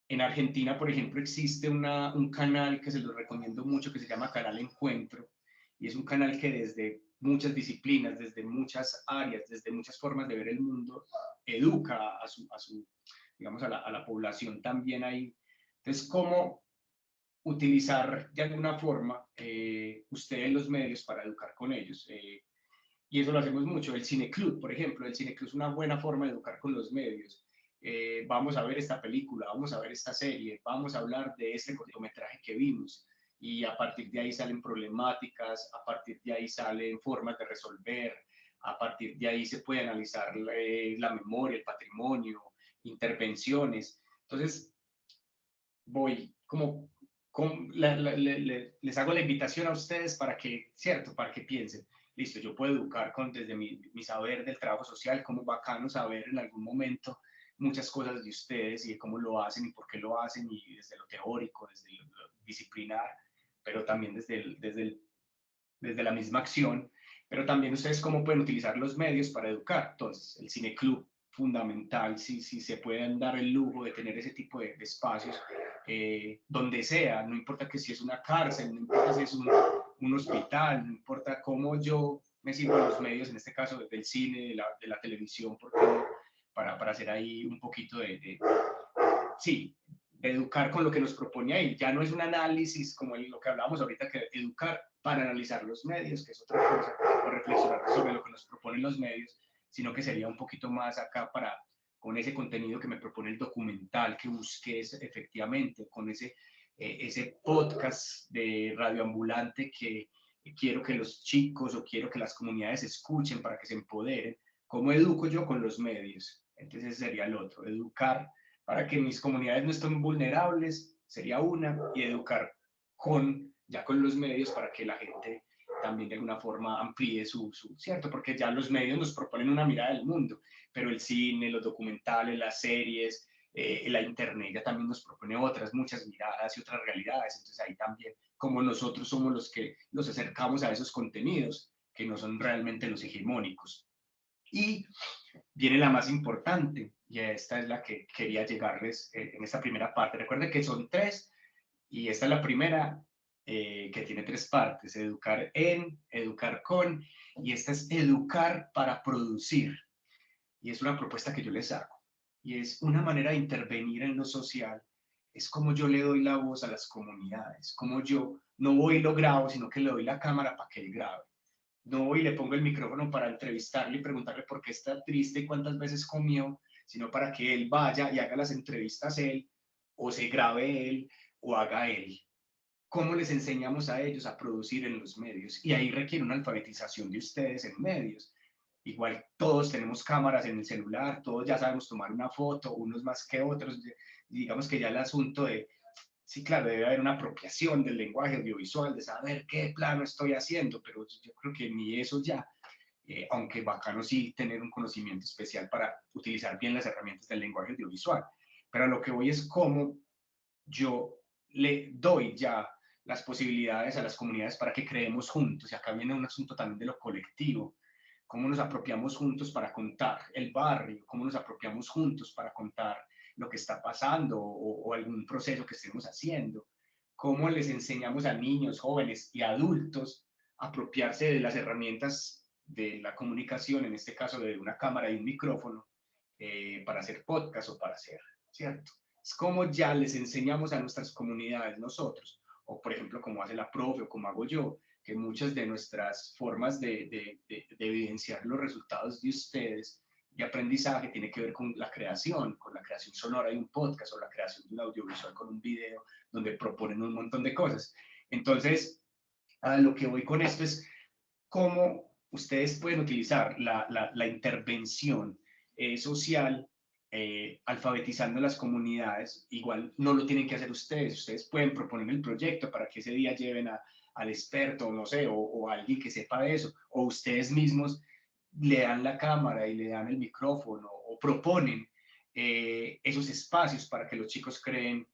En Argentina, por ejemplo, existe un canal que se los recomiendo mucho que se llama Canal Encuentro, y es un canal que desde muchas disciplinas, desde muchas áreas, desde muchas formas de ver el mundo, educa digamos, a la población también ahí. Entonces, ¿cómo utilizar de alguna forma ustedes los medios para educar con ellos? y eso lo hacemos mucho. El cineclub, por ejemplo, el cineclub es una buena forma de educar con los medios. Vamos a ver esta película, vamos a ver esta serie, vamos a hablar de este cortometraje que vimos, y a partir de ahí salen problemáticas, a partir de ahí salen formas de resolver, a partir de ahí se puede analizar la memoria, el patrimonio, intervenciones. Entonces, voy como les hago la invitación a ustedes para que, ¿cierto? Para que piensen, listo, yo puedo educar desde mi saber del trabajo social, como bacano saber en algún momento muchas cosas de ustedes y de cómo lo hacen y por qué lo hacen, y desde lo teórico, desde lo disciplinar, pero también desde la misma acción, pero también ustedes cómo pueden utilizar los medios para educar. Entonces, el cineclub, fundamental, si se pueden dar el lujo de tener ese tipo de espacios, donde sea, no importa que si es una cárcel, no importa si es un hospital, no importa cómo yo me sirvo de los medios, en este caso del cine, de la televisión, porque para hacer ahí un poquito sí, de educar con lo que nos propone ahí. Ya no es un análisis como lo que hablábamos ahorita, que educar para analizar los medios, que es otra cosa, o reflexionar sobre lo que nos proponen los medios, sino que sería un poquito más acá con ese contenido que me propone el documental que busqué efectivamente, con ese podcast de radioambulante que quiero que los chicos o quiero que las comunidades escuchen para que se empoderen. ¿Cómo educo yo con los medios? Entonces ese sería el otro, educar para que mis comunidades no estén vulnerables, sería una, y educar ya con los medios para que la gente también de alguna forma amplíe ¿cierto? Porque ya los medios nos proponen una mirada del mundo, pero el cine, los documentales, las series, la internet ya también nos propone muchas miradas y otras realidades. Entonces ahí también, como nosotros somos los que nos acercamos a esos contenidos que no son realmente los hegemónicos. Y viene la más importante, y esta es la que quería llegarles en esta primera parte. Recuerden que son 3, y esta es la primera, que tiene 3 partes: educar en, educar con, y esta es educar para producir. Y es una propuesta que yo les hago, y es una manera de intervenir en lo social. Es como yo le doy la voz a las comunidades, como yo no voy y lo grabo, sino que le doy la cámara para que él grabe. No voy y le pongo el micrófono para entrevistarle y preguntarle por qué está triste y cuántas veces comió, sino para que él vaya y haga las entrevistas él, o se grabe él, o haga él. ¿Cómo les enseñamos a ellos a producir en los medios? Y ahí requiere una alfabetización de ustedes en medios. Igual todos tenemos cámaras en el celular, todos ya sabemos tomar una foto, unos más que otros. Digamos que ya el asunto de, sí, claro, debe haber una apropiación del lenguaje audiovisual, de saber qué plano estoy haciendo, pero yo creo que ni eso ya, aunque bacano sí tener un conocimiento especial para utilizar bien las herramientas del lenguaje audiovisual. Pero a lo que voy es cómo yo le doy ya las posibilidades a las comunidades para que creemos juntos, y acá viene un asunto también de lo colectivo, cómo nos apropiamos juntos para contar el barrio, cómo nos apropiamos juntos para contar lo que está pasando o algún proceso que estemos haciendo, cómo les enseñamos a niños, jóvenes y adultos a apropiarse de las herramientas de la comunicación, en este caso de una cámara y un micrófono, para hacer podcast o para hacer, ¿cierto? Es como ya les enseñamos a nuestras comunidades nosotros, o por ejemplo como hace la profe o como hago yo, que muchas de nuestras formas de evidenciar los resultados de ustedes de aprendizaje tiene que ver con la creación sonora de un podcast, o la creación de un audiovisual con un video, donde proponen un montón de cosas. Entonces, a lo que voy con esto es cómo ustedes pueden utilizar la intervención social, alfabetizando las comunidades. Igual no lo tienen que hacer ustedes pueden proponer el proyecto para que ese día lleven al experto, no sé, o alguien que sepa de eso, o ustedes mismos le dan la cámara y le dan el micrófono, o proponen esos espacios para que los chicos creen,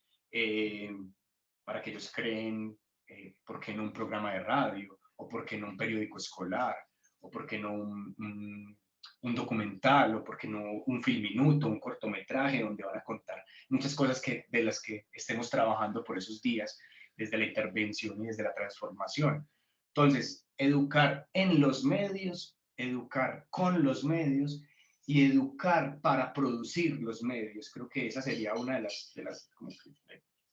¿por qué no un programa de radio? ¿O por qué no un periódico escolar? ¿O por qué no un documental? ¿O por qué no un filminuto, un cortometraje donde van a contar muchas cosas de las que estemos trabajando por esos días, desde la intervención y desde la transformación? Entonces, educar en los medios, educar con los medios y educar para producir los medios. Creo que esa sería una de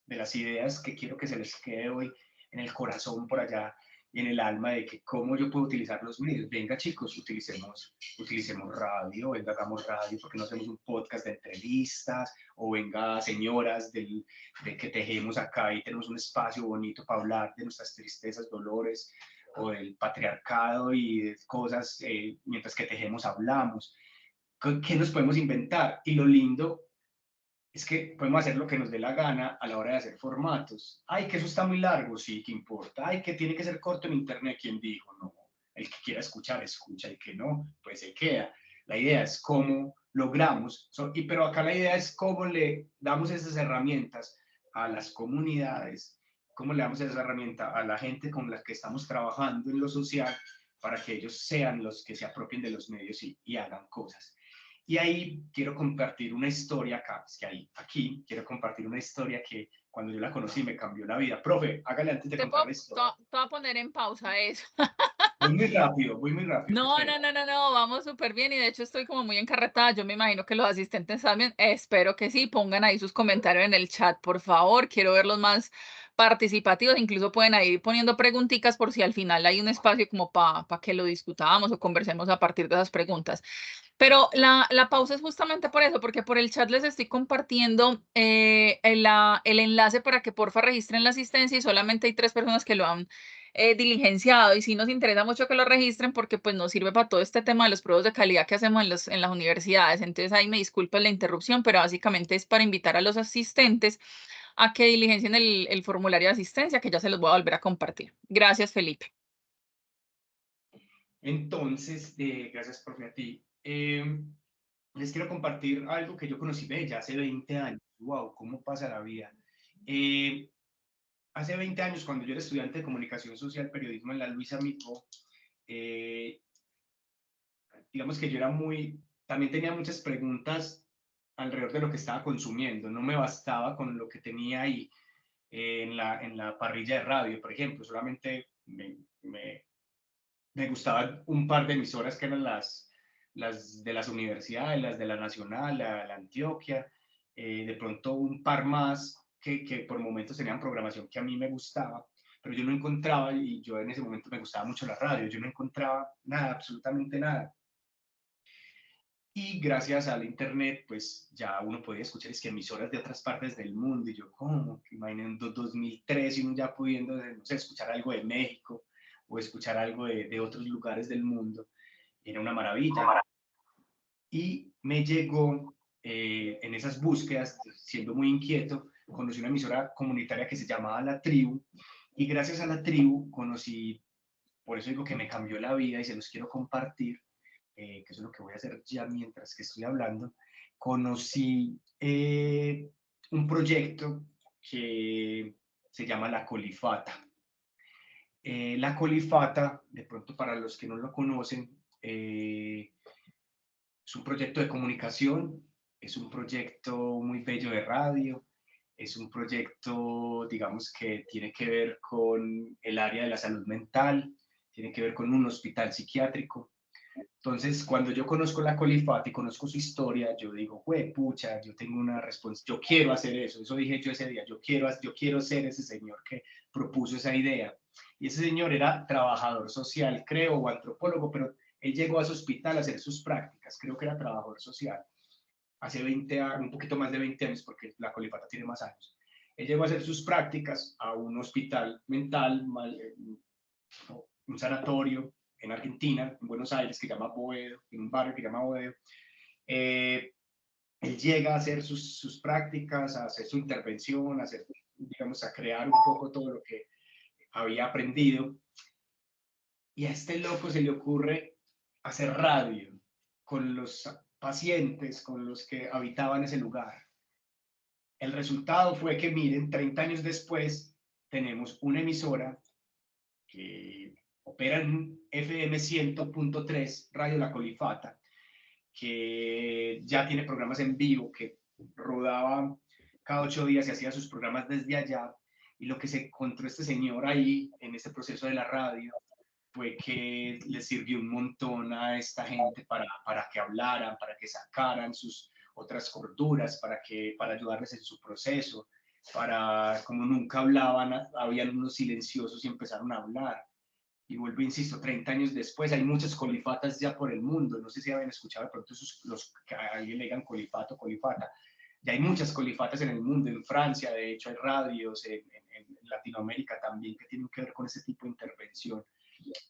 las ideas que quiero que se les quede hoy en el corazón por allá, y en el alma de que cómo yo puedo utilizar los medios. Venga, chicos, utilicemos radio, venga, hagamos radio, porque no hacemos un podcast de entrevistas, o venga, señoras de que tejemos acá y tenemos un espacio bonito para hablar de nuestras tristezas, dolores, o del patriarcado y de cosas, mientras que tejemos hablamos. ¿Qué nos podemos inventar? Y lo lindo es que podemos hacer lo que nos dé la gana a la hora de hacer formatos. Ay, que eso está muy largo, sí, ¿qué importa? Ay, que tiene que ser corto en internet, ¿quién dijo? No, el que quiera escuchar, escucha, y que no, pues se queda. La idea es cómo logramos, pero acá la idea es cómo le damos esas herramientas a las comunidades, cómo le damos esa herramienta a la gente con la que estamos trabajando en lo social, para que ellos sean los que se apropien de los medios y hagan cosas. Y ahí quiero compartir una historia acá, es que aquí quiero compartir una historia que cuando yo la conocí me cambió la vida. Profe, hágale antes de contar la historia.
Te voy a poner en pausa eso.
Voy muy rápido, voy muy rápido.
No, vamos súper bien y de hecho estoy como muy encarretada. Yo me imagino que los asistentes también, espero que sí, pongan ahí sus comentarios en el chat, por favor. Quiero verlos más participativos, incluso pueden ahí ir poniendo preguntitas por si al final hay un espacio como para que lo discutamos o conversemos a partir de esas preguntas. Pero la pausa es justamente por eso, porque por el chat les estoy compartiendo el enlace para que porfa registren la asistencia y solamente hay 3 personas que lo han diligenciado y sí nos interesa mucho que lo registren porque pues nos sirve para todo este tema de los pruebas de calidad que hacemos en las universidades. Entonces ahí me disculpen la interrupción, pero básicamente es para invitar a los asistentes a que diligencien el formulario de asistencia que ya se los voy a volver a compartir. Gracias, Felipe.
Entonces, gracias, profe, a ti. Les quiero compartir algo que yo conocí ya hace 20 años. Wow, cómo pasa la vida. Hace 20 años, cuando yo era estudiante de comunicación social, periodismo en la Luisa Micó, digamos que yo era también tenía muchas preguntas alrededor de lo que estaba consumiendo. No me bastaba con lo que tenía ahí en la parrilla de radio, por ejemplo. Solamente me gustaban un par de emisoras que eran las de las universidades, las de la Nacional, la Antioquia, de pronto un par más que por momentos tenían programación que a mí me gustaba, pero yo no encontraba, y yo en ese momento me gustaba mucho la radio, yo no encontraba nada, absolutamente nada. Y gracias al internet, pues ya uno podía escuchar es que emisoras de otras partes del mundo, y yo, ¿cómo? Imaginen 2003 y uno ya pudiendo, no sé, escuchar algo de México o escuchar algo de otros lugares del mundo. Era una maravilla. Y me llegó, en esas búsquedas, siendo muy inquieto, conocí una emisora comunitaria que se llamaba La Tribu, y gracias a La Tribu conocí, por eso digo que me cambió la vida y se los quiero compartir, que eso es lo que voy a hacer ya mientras que estoy hablando. Conocí un proyecto que se llama La Colifata. La Colifata, de pronto para los que no lo conocen, es un proyecto de comunicación, es un proyecto muy bello de radio, es un proyecto, digamos, que tiene que ver con el área de la salud mental, tiene que ver con un hospital psiquiátrico. Entonces, cuando yo conozco la Colifata y conozco su historia, yo digo, pucha, yo tengo una responsabilidad, yo quiero hacer eso dije yo ese día, yo quiero ser ese señor que propuso esa idea. Y ese señor era trabajador social, creo, o antropólogo, pero él llegó a ese hospital a hacer sus prácticas, creo que era trabajador social, hace 20 años, un poquito más de 20 años, porque la Colifata tiene más años. Él llegó a hacer sus prácticas a un hospital mental, un sanatorio, en Argentina, en Buenos Aires, que se llama Boedo, en un barrio que se llama Boedo. Él llega a hacer sus prácticas, a hacer su intervención, digamos, a crear un poco todo lo que había aprendido. Y a este loco se le ocurre hacer radio con los pacientes, con los que habitaban ese lugar. El resultado fue que, miren, 30 años después, tenemos una emisora que opera en FM 100.3, Radio La Colifata, que ya tiene programas en vivo, que rodaba cada 8 días y hacía sus programas desde allá. Y lo que se encontró este señor ahí, en este proceso de la radio, fue que le sirvió un montón a esta gente para que hablaran, para que sacaran sus otras corduras, para ayudarles en su proceso, como nunca hablaban, habían unos silenciosos y empezaron a hablar. y vuelvo, insisto, 30 años después hay muchas colifatas ya por el mundo. No sé si habían escuchado de pronto los que a alguien le digan colifato, colifata. Ya hay muchas colifatas en el mundo, en Francia, de hecho hay radios, en Latinoamérica también que tienen que ver con ese tipo de intervención.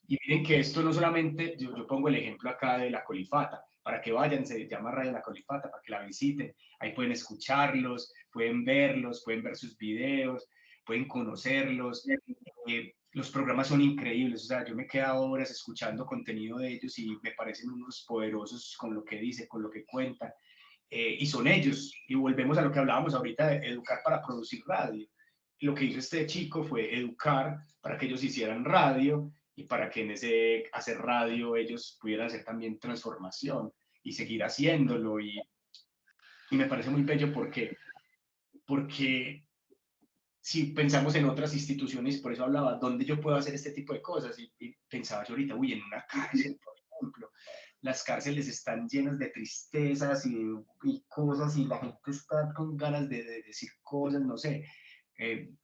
Y miren que esto no solamente, yo pongo el ejemplo acá de la colifata, para que vayan, se llama Radio La Colifata, para que la visiten, ahí pueden escucharlos, pueden verlos, pueden ver sus videos, pueden conocerlos. Los programas son increíbles, o sea, yo me he quedado horas escuchando contenido de ellos y me parecen unos poderosos con lo que dicen, con lo que cuentan. Y son ellos, y volvemos a lo que hablábamos ahorita de educar para producir radio. Lo que hizo este chico fue educar para que ellos hicieran radio y para que en ese hacer radio ellos pudieran hacer también transformación y seguir haciéndolo. Y me parece muy bello porque si pensamos en otras instituciones, por eso hablaba, ¿dónde yo puedo hacer este tipo de cosas? Y pensaba yo ahorita, uy, en una cárcel, por ejemplo. Las cárceles están llenas de tristezas y cosas, y la gente está con ganas de decir cosas, no sé.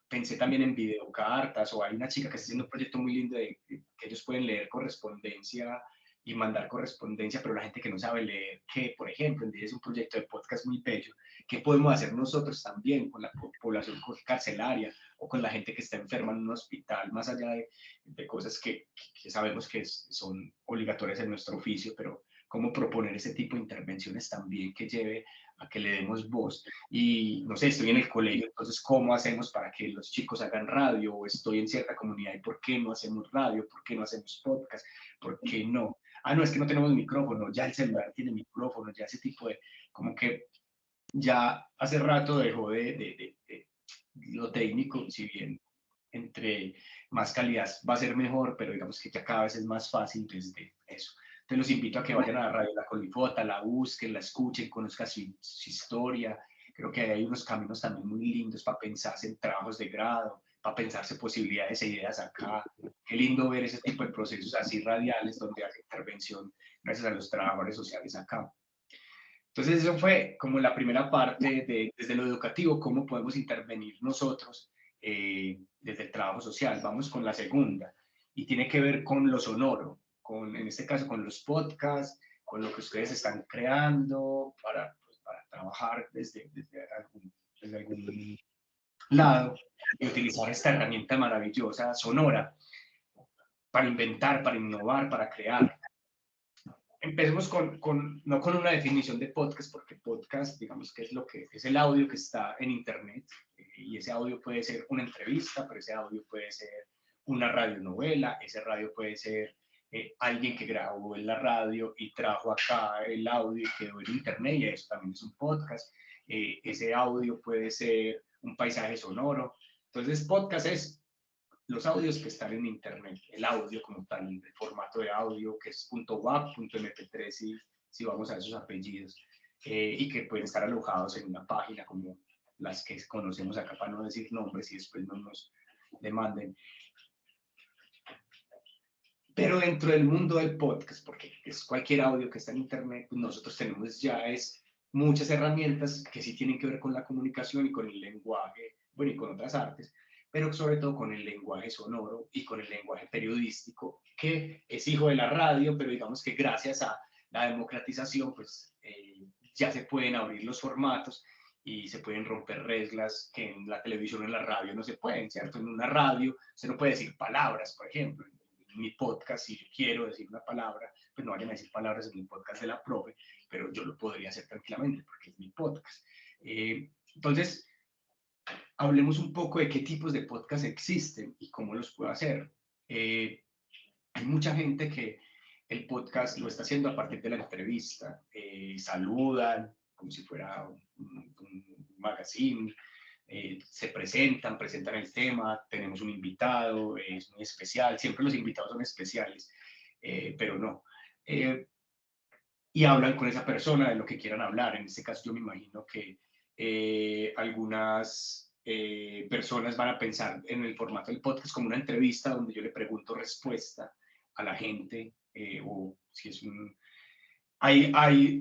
Pensé también en videocartas, o hay una chica que está haciendo un proyecto muy lindo de que ellos pueden leer correspondencia y mandar correspondencia, pero la gente que no sabe leer, que por ejemplo, es un proyecto de podcast muy bello. ¿Qué podemos hacer nosotros también con la población carcelaria o con la gente que está enferma en un hospital, más allá de cosas que sabemos que son obligatorias en nuestro oficio, pero cómo proponer ese tipo de intervenciones también que lleve a que le demos voz? Y no sé, estoy en el colegio, entonces ¿cómo hacemos para que los chicos hagan radio? O estoy en cierta comunidad y ¿por qué no hacemos radio? ¿Por qué no hacemos podcast? ¿Por qué no? Ah, no, es que no tenemos micrófono, ya el celular tiene micrófono, ya ese tipo de, como que ya hace rato dejó de lo técnico, si bien entre más calidad va a ser mejor, pero digamos que ya cada vez es más fácil desde eso. Te los invito a que vayan a la Radio La Colifota, la busquen, la escuchen, conozcan su historia. Creo que hay unos caminos también muy lindos para pensarse en trabajos de grado, para pensarse posibilidades e ideas acá. Qué lindo ver ese tipo de procesos así radiales donde hace intervención gracias a los trabajadores sociales acá. Entonces eso fue como la primera parte desde lo educativo, cómo podemos intervenir nosotros desde el trabajo social. Vamos con la segunda, y tiene que ver con lo sonoro, en este caso con los podcasts, con lo que ustedes están creando para trabajar desde algún lado y utilizar esta herramienta maravillosa sonora para inventar, para innovar, para crear. Empecemos no con una definición de podcast, porque podcast, digamos que es el audio que está en internet, y ese audio puede ser una entrevista, pero ese audio puede ser una radionovela, ese radio puede ser alguien que grabó en la radio y trajo acá el audio y quedó en internet, y eso también es un podcast. Ese audio puede ser un paisaje sonoro. Entonces podcast es los audios que están en internet, el audio como tal, el formato de audio que es .wav, .mp3 si vamos a esos apellidos, y que pueden estar alojados en una página como las que conocemos acá, para no decir nombres y después no nos demanden. Pero dentro del mundo del podcast, porque es cualquier audio que está en internet, pues nosotros tenemos muchas herramientas que sí tienen que ver con la comunicación y con el lenguaje, bueno, y con otras artes, pero sobre todo con el lenguaje sonoro y con el lenguaje periodístico, que es hijo de la radio, pero digamos que gracias a la democratización, pues ya se pueden abrir los formatos y se pueden romper reglas que en la televisión o en la radio no se pueden, ¿cierto? En una radio se no puede decir palabras, por ejemplo. En mi podcast, si yo quiero decir una palabra, pues no vayan a decir palabras en el podcast de la profe, pero yo lo podría hacer tranquilamente porque es mi podcast. Entonces, hablemos un poco de qué tipos de podcast existen y cómo los puedo hacer. Hay mucha gente que el podcast lo está haciendo a partir de la entrevista. Saludan como si fuera un magazine, se presentan el tema, tenemos un invitado, es muy especial, siempre los invitados son especiales, pero no. Y hablan con esa persona de lo que quieran hablar. En este caso yo me imagino que algunas personas van a pensar en el formato del podcast como una entrevista donde yo le pregunto respuesta a la gente, o si es ahí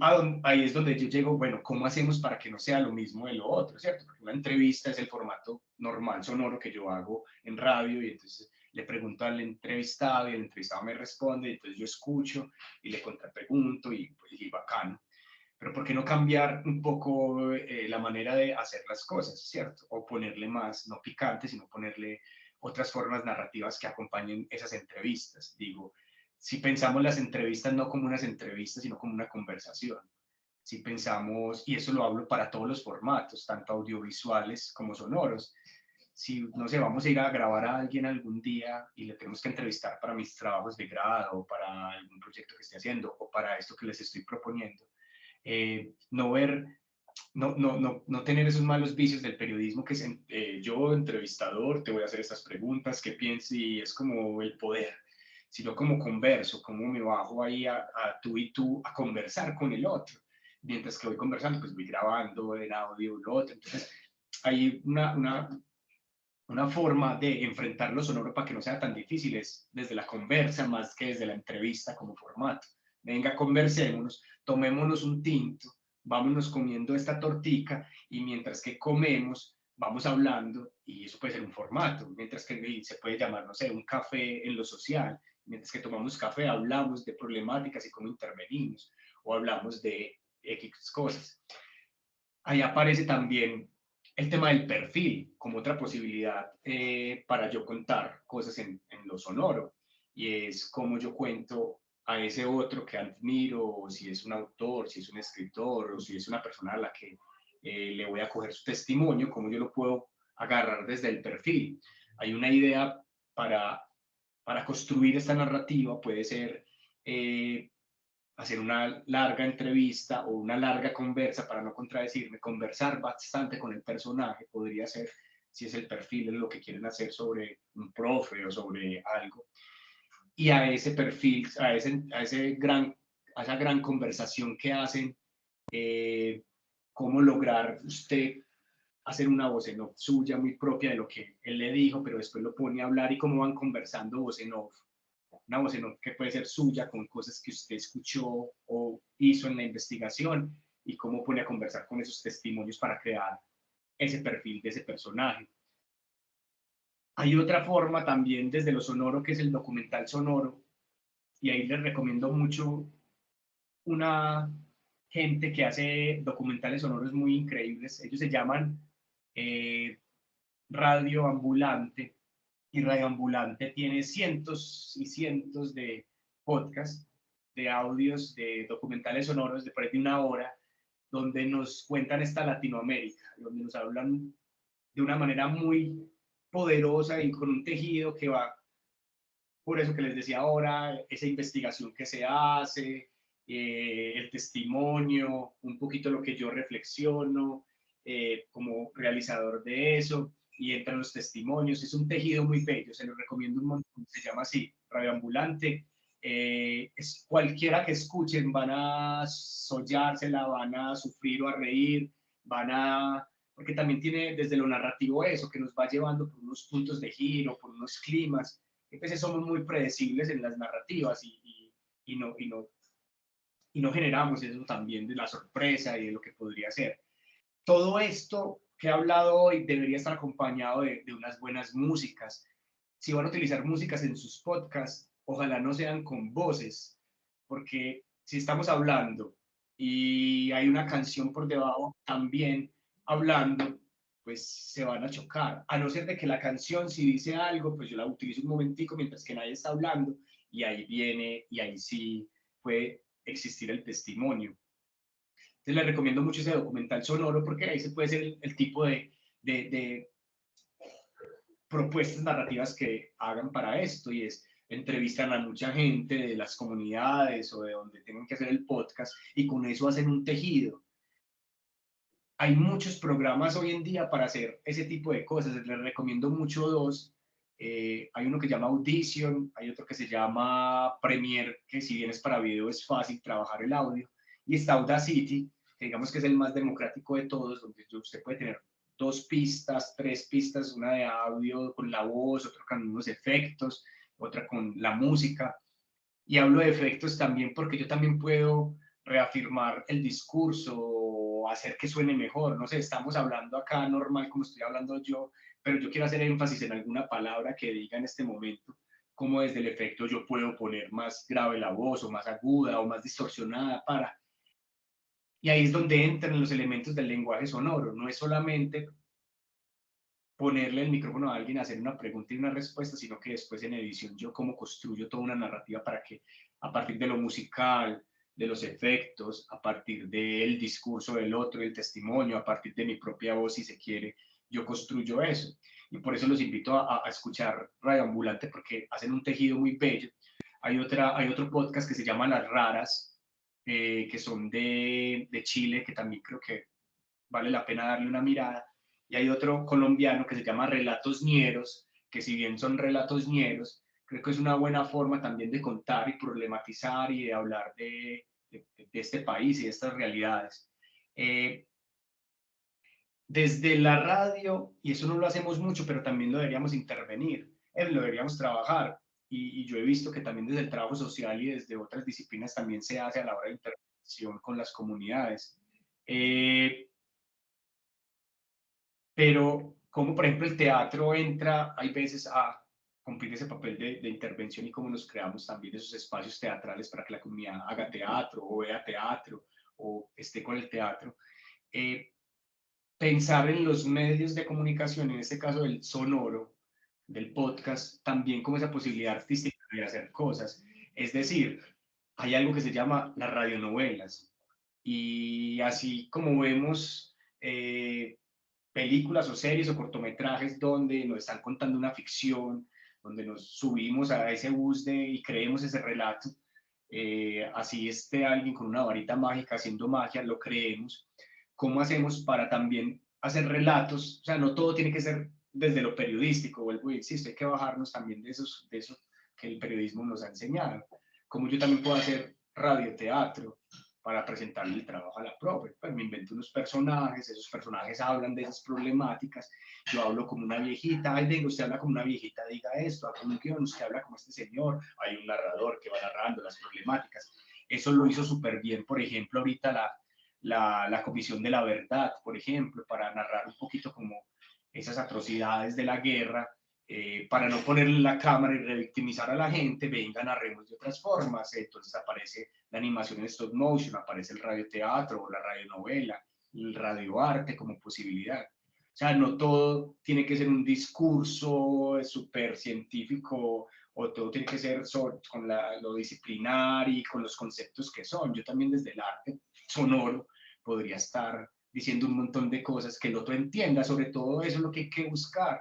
es donde yo llego, bueno, ¿cómo hacemos para que no sea lo mismo de lo otro, cierto? Porque una entrevista es el formato normal, sonoro, que yo hago en radio, y entonces le pregunto al entrevistado y el entrevistado me responde, entonces yo escucho y le contrapregunto y pues y bacano. Pero ¿por qué no cambiar un poco la manera de hacer las cosas, ¿cierto? O ponerle más, no picante, sino ponerle otras formas narrativas que acompañen esas entrevistas. Digo, si pensamos las entrevistas no como unas entrevistas, sino como una conversación. Si pensamos, y eso lo hablo para todos los formatos, tanto audiovisuales como sonoros, si, no sé, vamos a ir a grabar a alguien algún día y le tenemos que entrevistar para mis trabajos de grado o para algún proyecto que esté haciendo o para esto que les estoy proponiendo, no tener esos malos vicios del periodismo que es yo, entrevistador, te voy a hacer estas preguntas, qué piensas, y es como el poder, sino como converso, como me bajo ahí a tú y tú a conversar con el otro. Mientras que voy conversando, pues voy grabando en audio lo otro. Entonces, hay una forma de enfrentar lo sonoro para que no sea tan difícil, es desde la conversa más que desde la entrevista como formato. Venga, conversémonos, tomémonos un tinto, vámonos comiendo esta tortica y mientras que comemos, vamos hablando y eso puede ser un formato, mientras que se puede llamar, no sé, un café en lo social, mientras que tomamos café hablamos de problemáticas y cómo intervenimos o hablamos de X cosas. Ahí aparece también el tema del perfil como otra posibilidad para yo contar cosas en lo sonoro, y es cómo yo cuento a ese otro que admiro, o si es un autor, si es un escritor, o si es una persona a la que le voy a coger su testimonio, cómo yo lo puedo agarrar desde el perfil. Hay una idea para construir esta narrativa, puede ser hacer una larga entrevista o una larga conversa, para no contradecirme, conversar bastante con el personaje, podría ser, si es el perfil, es lo que quieren hacer sobre un profe o sobre algo. Y a ese perfil, a esa gran conversación que hacen, cómo lograr usted hacer una voz en off suya, muy propia de lo que él le dijo, pero después lo pone a hablar, y cómo van conversando voz en off. Una voz en off que puede ser suya con cosas que usted escuchó o hizo en la investigación, y cómo pone a conversar con esos testimonios para crear ese perfil de ese personaje. Hay otra forma también desde lo sonoro, que es el documental sonoro, y ahí les recomiendo mucho una gente que hace documentales sonoros muy increíbles. Ellos se llaman Radio Ambulante, y Radio Ambulante tiene cientos y cientos de podcasts, de audios, de documentales sonoros de por ahí de 1 hora, donde nos cuentan esta Latinoamérica, donde nos hablan de una manera muy poderosa y con un tejido que va, por eso que les decía ahora, esa investigación que se hace, el testimonio, un poquito lo que yo reflexiono como realizador de eso, y entran los testimonios. Es un tejido muy bello, se lo recomiendo un montón, se llama así, Radio Ambulante. Es cualquiera que escuchen van a sollársela, van a sufrir o a reír, porque también tiene desde lo narrativo eso, que nos va llevando por unos puntos de giro, por unos climas. Entonces somos muy predecibles en las narrativas y no generamos eso también de la sorpresa y de lo que podría ser. Todo esto que he hablado hoy debería estar acompañado de unas buenas músicas. Si van a utilizar músicas en sus podcasts, ojalá no sean con voces, porque si estamos hablando y hay una canción por debajo también hablando, pues se van a chocar. A no ser de que la canción, si dice algo, pues yo la utilizo un momentico mientras que nadie está hablando, y ahí viene, y ahí sí puede existir el testimonio. Entonces les recomiendo mucho ese documental sonoro, porque ahí se puede ser el tipo de propuestas narrativas que hagan para esto, y es entrevistan a mucha gente de las comunidades o de donde tengan que hacer el podcast, y con eso hacen un tejido. Hay muchos programas hoy en día para hacer ese tipo de cosas. Les recomiendo mucho 2. Hay uno que se llama Audition, hay otro que se llama Premiere, que si bien es para video es fácil trabajar el audio, y está Audacity, que digamos que es el más democrático de todos, donde usted puede tener 2 pistas, 3 pistas, una de audio con la voz, otra con unos efectos, otra con la música. Y hablo de efectos también porque yo también puedo reafirmar el discurso, o hacer que suene mejor. No sé, estamos hablando acá normal como estoy hablando yo, pero yo quiero hacer énfasis en alguna palabra que diga en este momento, como desde el efecto yo puedo poner más grave la voz o más aguda o más distorsionada para... Y ahí es donde entran los elementos del lenguaje sonoro. No es solamente ponerle el micrófono a alguien, hacer una pregunta y una respuesta, sino que después en edición yo cómo construyo toda una narrativa para que a partir de lo musical, de los efectos, a partir del discurso del otro, del testimonio, a partir de mi propia voz, si se quiere, yo construyo eso. Y por eso los invito a escuchar Radio Ambulante, porque hacen un tejido muy bello. Hay otro podcast que se llama Las Raras, que son de Chile, que también creo que vale la pena darle una mirada. Y hay otro colombiano que se llama Relatos Ñeros, que si bien son relatos ñeros, creo que es una buena forma también de contar y problematizar y de hablar de este país y de estas realidades. Desde la radio, y eso no lo hacemos mucho, pero también lo deberíamos intervenir, lo deberíamos trabajar, y yo he visto que también desde el trabajo social y desde otras disciplinas también se hace a la hora de intervención con las comunidades. Pero como por ejemplo el teatro entra, hay veces a cumplir ese papel de intervención y cómo nos creamos también esos espacios teatrales para que la comunidad haga teatro o vea teatro o esté con el teatro. Pensar en los medios de comunicación, en este caso del sonoro, del podcast, también como esa posibilidad artística de hacer cosas. Es decir, hay algo que se llama las radionovelas y así como vemos películas o series o cortometrajes donde nos están contando una ficción, donde nos subimos a ese bus y creemos ese relato, así esté alguien con una varita mágica haciendo magia, lo creemos. ¿Cómo hacemos para también hacer relatos? O sea, no todo tiene que ser desde lo periodístico, vuelvo y insisto, hay que bajarnos también de eso que el periodismo nos ha enseñado. Como yo también puedo hacer radioteatro para presentarle el trabajo a la profe. Pues me invento unos personajes, esos personajes hablan de esas problemáticas, yo hablo como una viejita, ay, venga, usted habla como una viejita, diga esto, haga un guión, usted habla como este señor, hay un narrador que va narrando las problemáticas. Eso lo hizo súper bien, por ejemplo, ahorita la Comisión de la Verdad, por ejemplo, para narrar un poquito como esas atrocidades de la guerra, para no ponerle la cámara y revictimizar a la gente, venga, narremos de otras formas. Entonces aparece la animación en stop motion, aparece el radioteatro o la radionovela, el radioarte como posibilidad. O sea, no todo tiene que ser un discurso súper científico o todo tiene que ser con lo disciplinar y con los conceptos que son. Yo también desde el arte sonoro podría estar diciendo un montón de cosas que el otro entienda, sobre todo eso es lo que hay que buscar.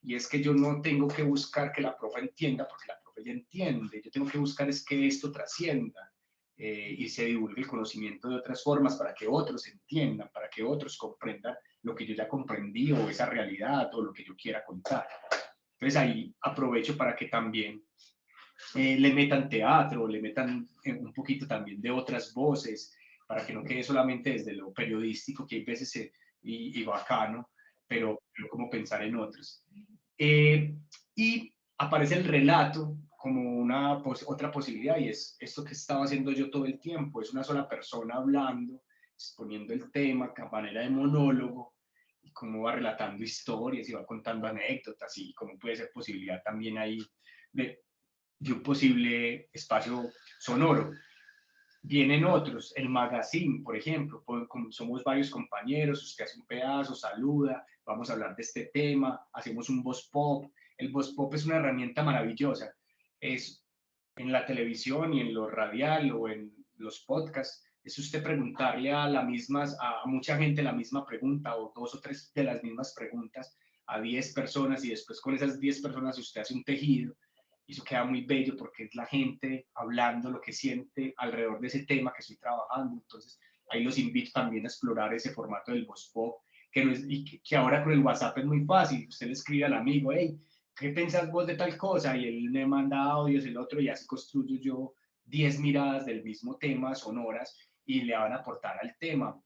Y es que yo no tengo que buscar que la profe entienda, porque la profe ya entiende. Yo tengo que buscar es que esto trascienda y se divulgue el conocimiento de otras formas para que otros entiendan, para que otros comprendan lo que yo ya comprendí o esa realidad o lo que yo quiera contar. Entonces ahí aprovecho para que también le metan teatro, le metan un poquito también de otras voces, para que no quede solamente desde lo periodístico, que hay veces y bacano, pero como pensar en otros. Y aparece el relato como otra posibilidad, y es esto que estaba haciendo yo todo el tiempo, es una sola persona hablando, exponiendo el tema a manera de monólogo, y cómo va relatando historias y va contando anécdotas, y cómo puede ser posibilidad también ahí de un posible espacio sonoro. Vienen otros, el magazine, por ejemplo, como somos varios compañeros, usted hace un pedazo, saluda, vamos a hablar de este tema, hacemos un voz pop. El voz pop es una herramienta maravillosa. Es en la televisión y en lo radial o en los podcasts, es usted preguntarle a mucha gente la misma pregunta o 2 o 3 de las mismas preguntas a 10 personas y después con esas 10 personas usted hace un tejido. Y eso queda muy bello porque es la gente hablando lo que siente alrededor de ese tema que estoy trabajando. Entonces, ahí los invito también a explorar ese formato del voz pop, que ahora con el WhatsApp es muy fácil. Usted le escribe al amigo, hey, ¿qué pensás vos de tal cosa? Y él me manda audios, el otro, y así construyo yo 10 miradas del mismo tema, sonoras, y le van a aportar al tema.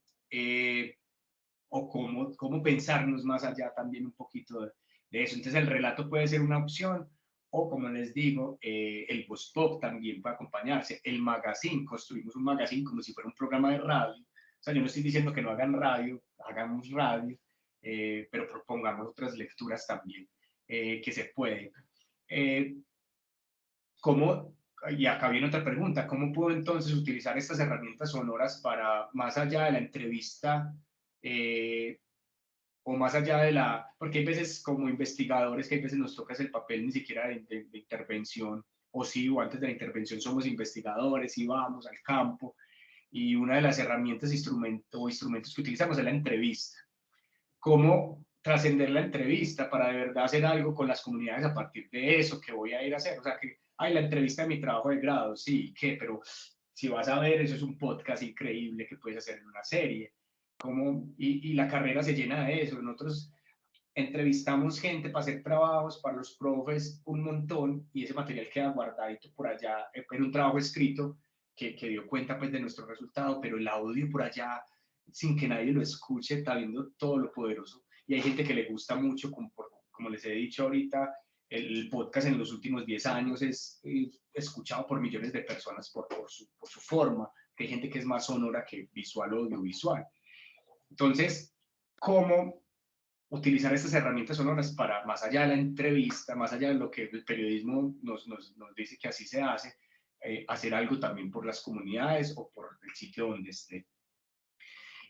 O cómo pensarnos más allá también un poquito de eso. Entonces, el relato puede ser una opción, o como les digo, el voz pop también puede acompañarse. El magazine, construimos un magazine como si fuera un programa de radio, O sea, yo no estoy diciendo que no hagan radio, hagamos radio, pero propongamos otras lecturas también, que se pueden. ¿Cómo, y acá viene otra pregunta, cómo puedo entonces utilizar estas herramientas sonoras para, más allá de la entrevista, o más allá de la, porque hay veces como investigadores que hay veces nos toca el papel ni siquiera de intervención, o sí, o antes de la intervención somos investigadores y vamos al campo, y una de las herramientas o instrumentos que utilizamos es la entrevista. ¿Cómo trascender la entrevista para de verdad hacer algo con las comunidades a partir de eso que voy a ir a hacer? O sea, que, la entrevista de mi trabajo de grado, sí, ¿qué? Pero si vas a ver, eso es un podcast increíble que puedes hacer en una serie. Y la carrera se llena de eso. Nosotros entrevistamos gente para hacer trabajos, para los profes, un montón, y ese material queda guardadito por allá en un trabajo escrito que dio cuenta pues de nuestro resultado, pero el audio por allá, sin que nadie lo escuche, está viendo todo lo poderoso. Y hay gente que le gusta mucho, como les he dicho ahorita, el podcast en los últimos 10 años es escuchado por millones de personas por su forma, que hay gente que es más sonora que visual o audiovisual. Entonces, ¿cómo utilizar estas herramientas sonoras para, más allá de la entrevista, más allá de lo que el periodismo nos dice que así se hace, hacer algo también por las comunidades o por el sitio donde esté?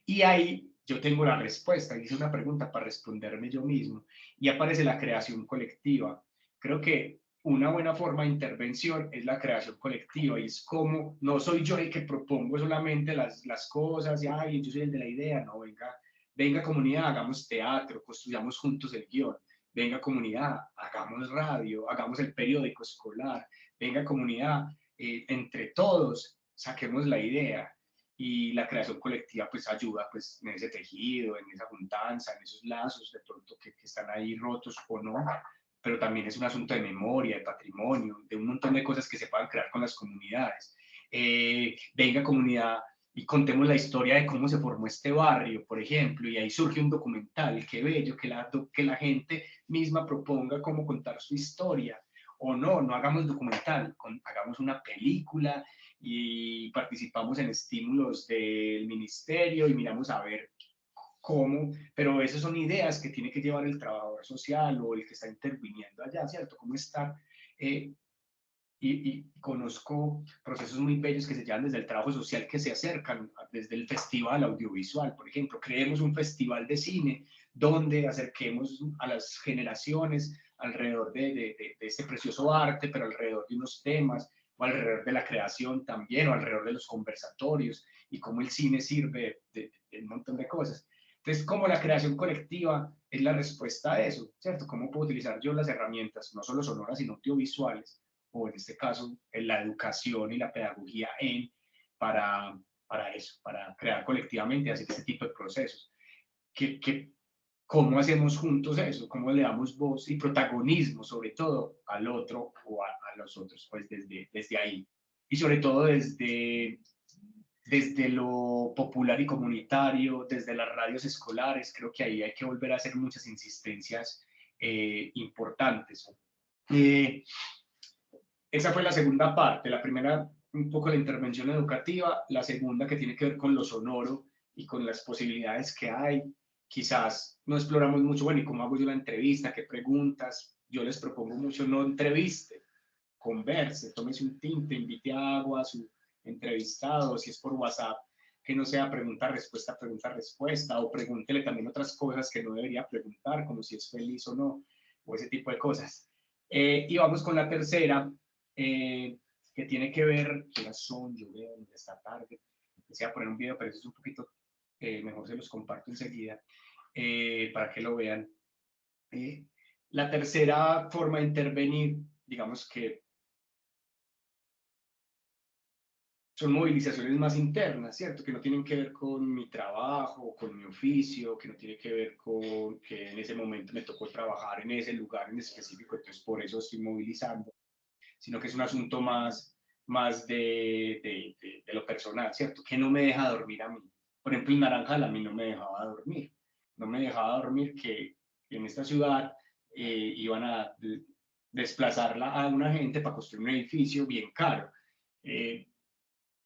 Y ahí yo tengo la respuesta, hice una pregunta para responderme yo mismo, y aparece la creación colectiva. Creo que una buena forma de intervención es la creación colectiva, y es como, no soy yo el que propongo solamente las cosas, y ay, yo soy el de la idea, no, venga comunidad, hagamos teatro, construyamos juntos el guión, venga comunidad, hagamos radio, hagamos el periódico escolar, venga comunidad, entre todos saquemos la idea. Y la creación colectiva pues ayuda pues en ese tejido, en esa juntanza, en esos lazos de pronto que están ahí rotos o no, pero también es un asunto de memoria, de patrimonio, de un montón de cosas que se puedan crear con las comunidades. Venga comunidad y contemos la historia de cómo se formó este barrio, por ejemplo, y ahí surge un documental, qué bello, que la gente misma proponga cómo contar su historia. O no hagamos documental, hagamos una película y participamos en estímulos del ministerio y miramos a ver cómo, pero esas son ideas que tiene que llevar el trabajador social o el que está interviniendo allá, ¿cierto? Cómo estar, y conozco procesos muy bellos que se llevan desde el trabajo social que se acercan, desde el festival audiovisual, por ejemplo, creemos un festival de cine donde acerquemos a las generaciones alrededor de este precioso arte, pero alrededor de unos temas, o alrededor de la creación también, o alrededor de los conversatorios, y cómo el cine sirve de un montón de cosas. Entonces, cómo la creación colectiva es la respuesta a eso, ¿cierto? ¿Cómo puedo utilizar yo las herramientas, no solo sonoras, sino audiovisuales, o en este caso, en la educación y la pedagogía para eso, para crear colectivamente y hacer este tipo de procesos? ¿Cómo hacemos juntos eso? ¿Cómo le damos voz y protagonismo, sobre todo, al otro o a los otros? Pues desde ahí. Y sobre todo desde lo popular y comunitario, desde las radios escolares. Creo que ahí hay que volver a hacer muchas insistencias importantes. Esa fue la segunda parte. La primera, un poco la intervención educativa. La segunda, que tiene que ver con lo sonoro y con las posibilidades que hay. Quizás no exploramos mucho, bueno, ¿y cómo hago yo la entrevista? ¿Qué preguntas? Yo les propongo mucho, no entreviste, converse, tómese un tinte, invite a agua a su entrevistado, si es por WhatsApp, que no sea pregunta-respuesta, pregunta-respuesta, o pregúntele también otras cosas que no debería preguntar, como si es feliz o no, o ese tipo de cosas. Y vamos con la tercera, que tiene que ver, ¿qué son? Yo veo esta tarde, empecé a poner un video, pero eso es un poquito, mejor se los comparto enseguida, para que lo vean. La tercera forma de intervenir, digamos que son movilizaciones más internas, ¿cierto? Que no tienen que ver con mi trabajo, con mi oficio, que no tiene que ver con que en ese momento me tocó trabajar en ese lugar en específico, entonces por eso estoy movilizando, sino que es un asunto más de lo personal, ¿cierto? Que no me deja dormir a mí. Por ejemplo, en Naranjal a mí no me dejaba dormir. No me dejaba dormir que en esta ciudad iban a desplazarla a una gente para construir un edificio bien caro.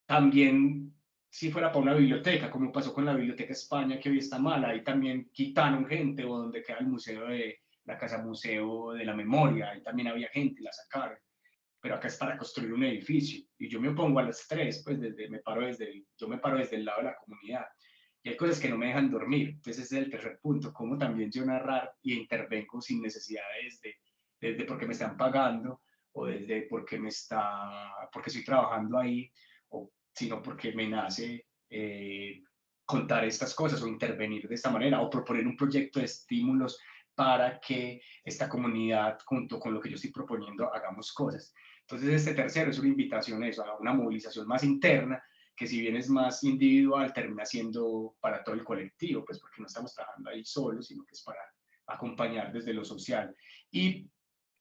También si fuera para una biblioteca, como pasó con la Biblioteca España, que hoy está mala, ahí también quitaron gente, o donde queda el museo de la Casa Museo de la Memoria, ahí también había gente, la sacaron, pero acá es para construir un edificio, y yo me opongo a las tres, pues yo me paro desde el lado de la comunidad, y hay cosas que no me dejan dormir, entonces ese es el tercer punto, cómo también yo narrar y intervengo sin necesidades desde porque me están pagando, o desde porque estoy trabajando ahí, o sino porque me nace contar estas cosas o intervenir de esta manera o proponer un proyecto de estímulos para que esta comunidad, junto con lo que yo estoy proponiendo, hagamos cosas. Entonces, este tercero es una invitación a eso, a una movilización más interna, que si bien es más individual, termina siendo para todo el colectivo, pues porque no estamos trabajando ahí solos, sino que es para acompañar desde lo social. Y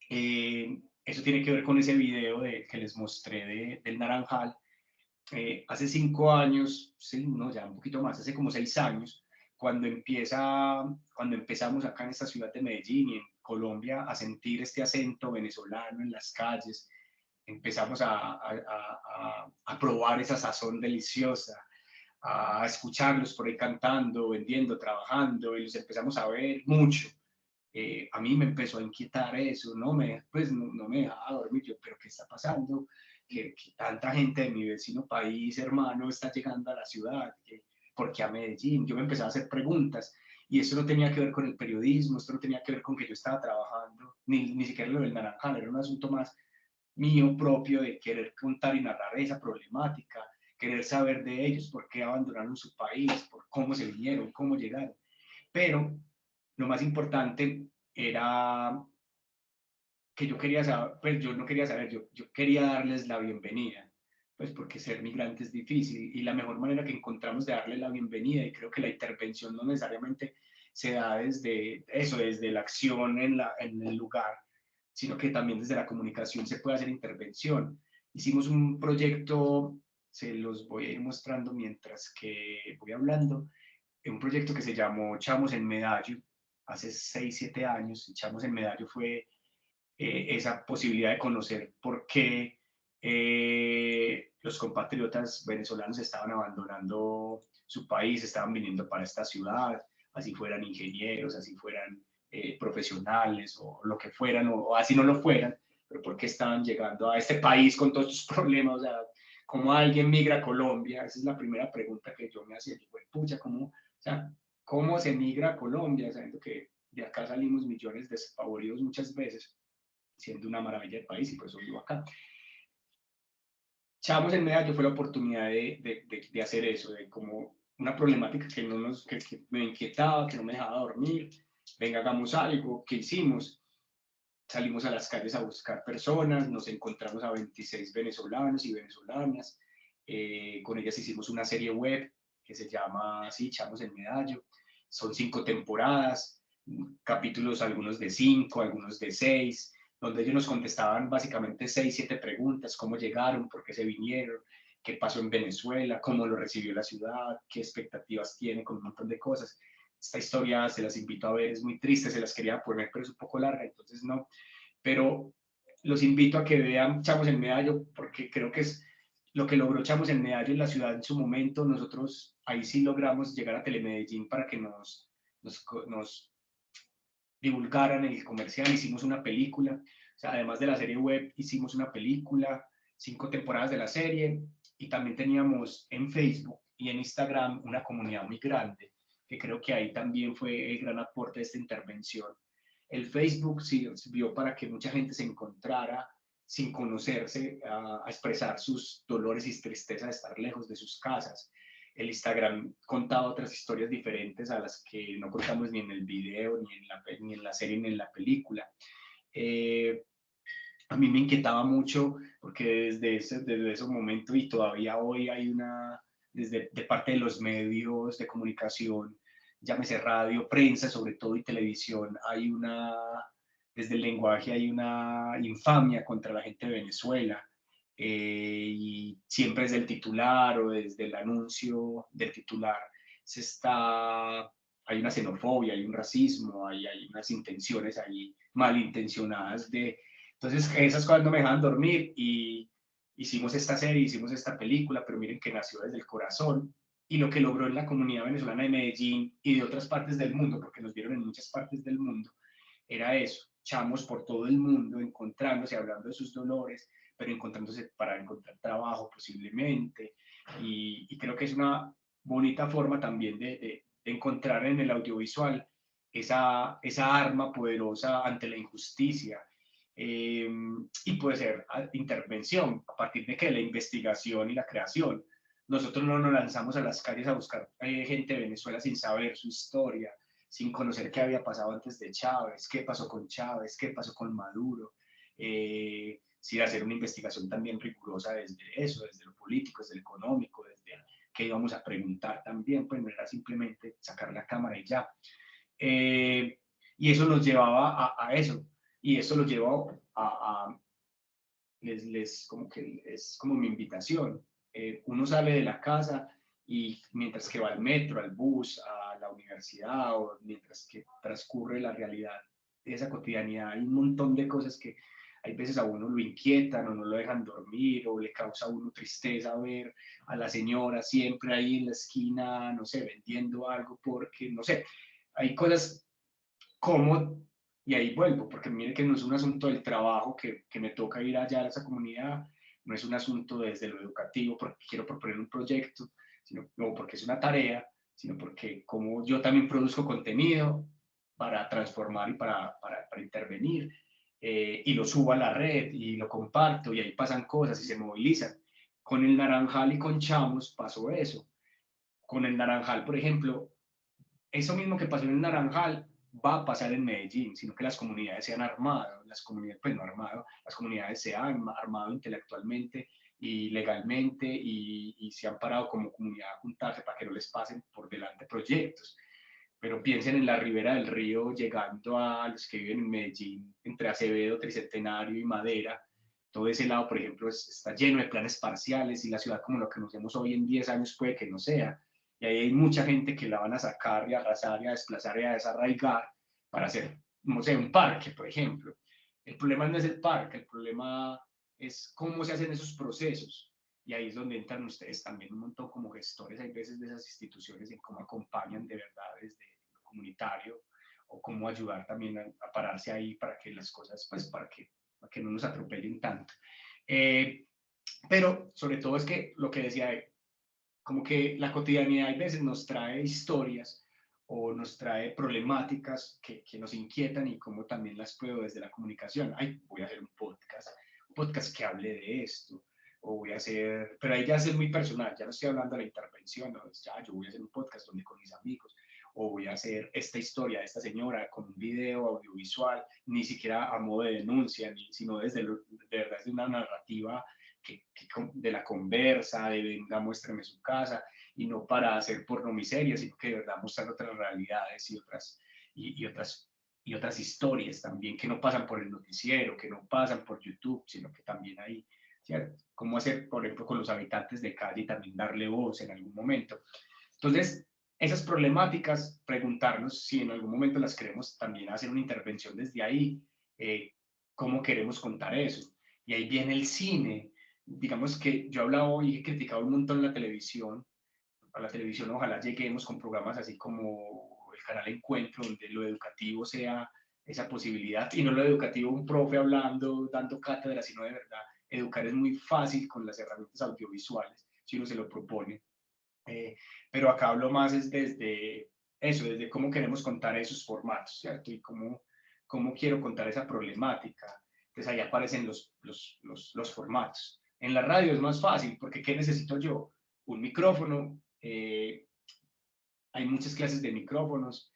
eso tiene que ver con ese video que les mostré del Naranjal. Hace 5 años, sí, no, ya un poquito más, hace como 6 años, cuando empezamos acá en esta ciudad de Medellín y en Colombia a sentir este acento venezolano en las calles, empezamos a probar esa sazón deliciosa, a escucharlos por ahí cantando, vendiendo, trabajando, y los empezamos a ver mucho. A mí me empezó a inquietar eso, pues no me dejaba dormir, yo, pero ¿qué está pasando? Que tanta gente de mi vecino país, hermano, está llegando a la ciudad, ¿por qué a Medellín? Yo me empezaba a hacer preguntas, y eso no tenía que ver con el periodismo, esto no tenía que ver con que yo estaba trabajando, ni siquiera lo del Naranjal, era un asunto más mío propio de querer contar y narrar esa problemática, querer saber de ellos, por qué abandonaron su país, por cómo se vinieron, cómo llegaron. Pero lo más importante era que yo quería saber, pues yo no quería saber, yo quería darles la bienvenida, pues porque ser migrante es difícil y la mejor manera que encontramos de darle la bienvenida, y creo que la intervención no necesariamente se da desde eso, desde la acción en el lugar, sino que también desde la comunicación se puede hacer intervención. Hicimos un proyecto, se los voy a ir mostrando mientras que voy hablando, un proyecto que se llamó Chamos en Medallo, hace 6, 7 años. Chamos en Medallo fue esa posibilidad de conocer por qué los compatriotas venezolanos estaban abandonando su país, estaban viniendo para esta ciudad, así fueran ingenieros, así fueran profesionales o lo que fueran, o así no lo fueran, pero por qué estaban llegando a este país con todos estos problemas, o sea, ¿cómo alguien migra a Colombia? Esa es la primera pregunta que yo me hacía, pucha, ¿cómo, o sea, cómo se migra a Colombia? Sabiendo que de acá salimos millones desfavoridos muchas veces, siendo una maravilla del país, y por eso vivo acá. Chamos en Medallo fue la oportunidad de hacer eso, de como una problemática que me inquietaba, que no me dejaba dormir. Venga, hagamos algo. ¿Qué hicimos? Salimos a las calles a buscar personas, nos encontramos a 26 venezolanos y venezolanas, con ellas hicimos una serie web que se llama así, Chamos en Medallo. Son 5 temporadas, capítulos algunos de 5, algunos de 6, donde ellos nos contestaban básicamente 6, 7 preguntas: cómo llegaron, por qué se vinieron, qué pasó en Venezuela, cómo lo recibió la ciudad, qué expectativas tiene, con un montón de cosas. Esta historia se las invito a ver, es muy triste, se las quería poner, pero es un poco larga, entonces no. Pero los invito a que vean Chamos en Medallo, porque creo que es lo que logró Chamos en Medallo en la ciudad en su momento. Nosotros ahí sí logramos llegar a Telemedellín para que nos divulgaran el comercial. Hicimos una película, o sea, además de la serie web, hicimos una película, 5 temporadas de la serie, y también teníamos en Facebook y en Instagram una comunidad muy grande, que creo que ahí también fue el gran aporte de esta intervención. El Facebook sirvió para que mucha gente se encontrara sin conocerse, a expresar sus dolores y tristezas de estar lejos de sus casas. El Instagram contaba otras historias diferentes a las que no contamos ni en el video, ni en la serie, ni en la película. A mí me inquietaba mucho porque desde ese momento, y todavía hoy, hay de parte de los medios de comunicación, llámese radio, prensa sobre todo, y televisión, desde el lenguaje hay una infamia contra la gente de Venezuela, y siempre desde el titular o desde el anuncio del titular hay una xenofobia, hay un racismo, hay unas intenciones ahí malintencionadas entonces esas cosas no me dejaban dormir, y hicimos esta serie, hicimos esta película, pero miren que nació desde el corazón, y lo que logró en la comunidad venezolana de Medellín y de otras partes del mundo, porque nos vieron en muchas partes del mundo, era eso, chamos por todo el mundo, encontrándose, hablando de sus dolores, pero encontrándose para encontrar trabajo posiblemente, y creo que es una bonita forma también de encontrar en el audiovisual esa arma poderosa ante la injusticia, y puede ser intervención a partir de que la investigación y la creación. Nosotros no nos lanzamos a las calles a buscar gente de Venezuela sin saber su historia, sin conocer qué había pasado antes de Chávez, qué pasó con Chávez, qué pasó con Maduro, sin hacer una investigación también rigurosa desde eso, desde lo político, desde lo económico, desde qué íbamos a preguntar también, pues no era simplemente sacar la cámara y ya. Y eso nos llevaba a eso, y eso lo llevó como que es como mi invitación. Uno sale de la casa y mientras que va al metro, al bus, a la universidad, o mientras que transcurre la realidad de esa cotidianidad, hay un montón de cosas que hay veces a uno lo inquietan o no lo dejan dormir, o le causa a uno tristeza ver a la señora siempre ahí en la esquina, no sé, vendiendo algo, porque, no sé, hay cosas como, y ahí vuelvo, porque mire que no es un asunto del trabajo que me toca ir allá a esa comunidad, no es un asunto desde lo educativo porque quiero proponer un proyecto, sino no porque es una tarea, sino porque como yo también produzco contenido para transformar y para intervenir, y lo subo a la red y lo comparto y ahí pasan cosas y se movilizan. Con el Naranjal y con Chamos pasó eso. Con el Naranjal, por ejemplo, eso mismo que pasó en el Naranjal va a pasar en Medellín, sino que las comunidades se han armado, las comunidades, pues no armado, las comunidades se han armado intelectualmente y legalmente, y se han parado como comunidad a juntarse para que no les pasen por delante proyectos. Pero piensen en la ribera del río, llegando a los que viven en Medellín, entre Acevedo, Tricentenario y Madera. Todo ese lado, por ejemplo, está lleno de planes parciales, y la ciudad como lo que conocemos hoy en 10 años puede que no sea. Y ahí hay mucha gente que la van a sacar y a arrasar y a desplazar y a desarraigar para hacer, no sé, un parque, por ejemplo. El problema no es el parque, el problema es cómo se hacen esos procesos. Y ahí es donde entran ustedes también un montón como gestores, hay veces, de esas instituciones, en cómo acompañan de verdad desde lo comunitario, o cómo ayudar también a pararse ahí para que las cosas, pues para que no nos atropellen tanto. Pero sobre todo es que lo que decía, como que la cotidianidad a veces nos trae historias o nos trae problemáticas que nos inquietan, y cómo también las puedo desde la comunicación. Ay, voy a hacer un podcast que hable de esto, o voy a hacer, pero ahí ya es muy personal, ya no estoy hablando de la intervención, no, ya yo voy a hacer un podcast donde con mis amigos, o voy a hacer esta historia de esta señora con un video audiovisual, ni siquiera a modo de denuncia, sino desde de verdad es de una narrativa de la conversa, de venga, muéstrame su casa, y no para hacer pornomiseria, sino que de verdad mostrar otras realidades y otras historias también, que no pasan por el noticiero, que no pasan por YouTube, sino que también hay, ¿cierto? Cómo hacer, por ejemplo, con los habitantes de calle, y también darle voz en algún momento. Entonces, esas problemáticas, preguntarnos si en algún momento las queremos también hacer una intervención desde ahí, cómo queremos contar eso. Y ahí viene el cine. Digamos que yo he hablado y he criticado un montón la televisión. A la televisión ojalá lleguemos con programas así como el canal Encuentro, donde lo educativo sea esa posibilidad, y no lo educativo un profe hablando, dando cátedra, sino de verdad, educar es muy fácil con las herramientas audiovisuales, si uno se lo propone. Pero acá hablo más es desde eso, desde cómo queremos contar esos formatos, ¿cierto? Y cómo quiero contar esa problemática. Entonces ahí aparecen los formatos. En la radio es más fácil, porque ¿qué necesito yo? Un micrófono. Hay muchas clases de micrófonos.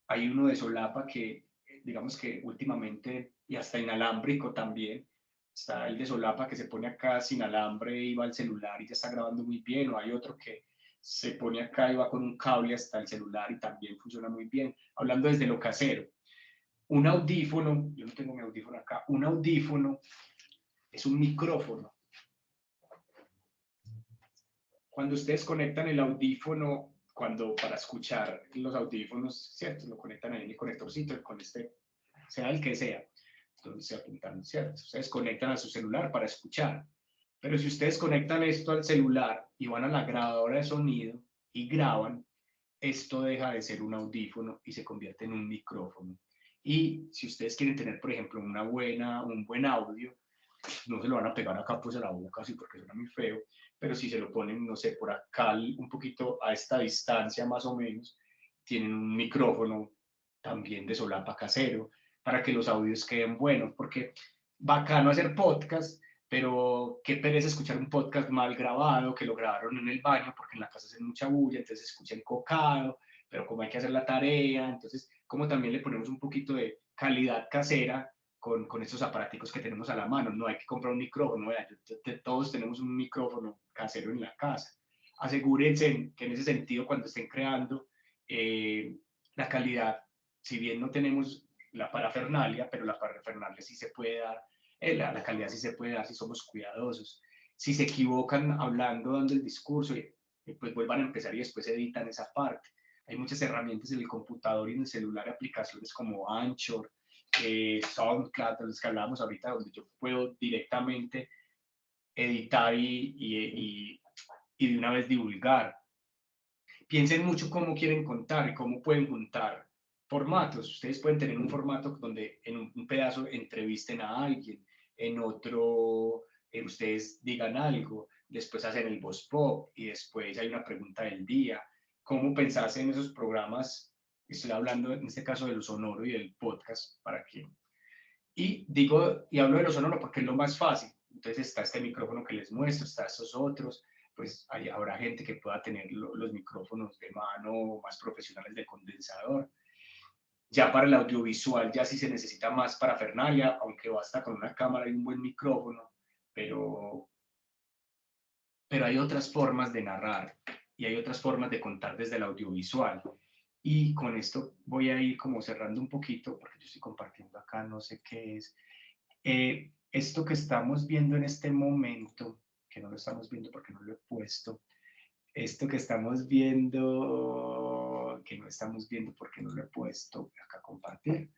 Hay uno de solapa que, digamos que últimamente, y hasta inalámbrico también, está el de solapa que se pone acá sin alambre y va al celular y ya está grabando muy bien, o hay otro que se pone acá y va con un cable hasta el celular y también funciona muy bien. Hablando desde lo casero, un audífono, yo no tengo mi audífono acá, un audífono es un micrófono. Cuando ustedes conectan el audífono, para escuchar los audífonos, ¿cierto? Lo conectan ahí en el conectorcito, con este, sea el que sea, entonces se apuntan, ¿cierto? Ustedes conectan a su celular para escuchar. Pero si ustedes conectan esto al celular y van a la grabadora de sonido y graban, esto deja de ser un audífono y se convierte en un micrófono. Y si ustedes quieren tener, por ejemplo, un buen audio, no se lo van a pegar acá pues a la boca, así porque suena muy feo, pero si se lo ponen, no sé, por acá un poquito a esta distancia más o menos, tienen un micrófono también de solapa casero para que los audios queden buenos, porque bacano hacer podcast, pero qué pereza escuchar un podcast mal grabado, que lo grabaron en el baño, porque en la casa hacen mucha bulla, entonces se escucha encocado, pero como hay que hacer la tarea, entonces como también le ponemos un poquito de calidad casera con estos aparaticos que tenemos a la mano. No hay que comprar un micrófono, todos tenemos un micrófono casero en la casa. Asegúrense que en ese sentido, cuando estén creando, la calidad, si bien no tenemos la parafernalia, pero la parafernalia sí se puede dar, la calidad sí se puede dar si somos cuidadosos. Si se equivocan hablando, dando el discurso, pues vuelvan a empezar y después editan esa parte. Hay muchas herramientas en el computador y en el celular, aplicaciones como Anchor, SoundCloud, de los que hablábamos ahorita, donde yo puedo directamente editar y de una vez divulgar. Piensen mucho cómo quieren contar y cómo pueden juntar formatos. Ustedes pueden tener un formato donde en un pedazo entrevisten a alguien, en otro ustedes digan algo, después hacen el voz pop y después hay una pregunta del día. ¿Cómo pensás en esos programas? Estoy hablando en este caso de lo sonoro y del podcast, para que... Y hablo de lo sonoro porque es lo más fácil. Entonces está este micrófono que les muestro, está estos otros, pues habrá gente que pueda tener los micrófonos de mano más profesionales de condensador. Ya para el audiovisual ya sí se necesita más parafernalia, aunque basta con una cámara y un buen micrófono, pero hay otras formas de narrar y hay otras formas de contar desde el audiovisual. Y con esto voy a ir como cerrando un poquito, porque yo estoy compartiendo acá, no sé qué es. Esto que estamos viendo en este momento, que no lo estamos viendo porque no lo he puesto, esto que estamos viendo, que no estamos viendo porque no lo he puesto, acá compartir,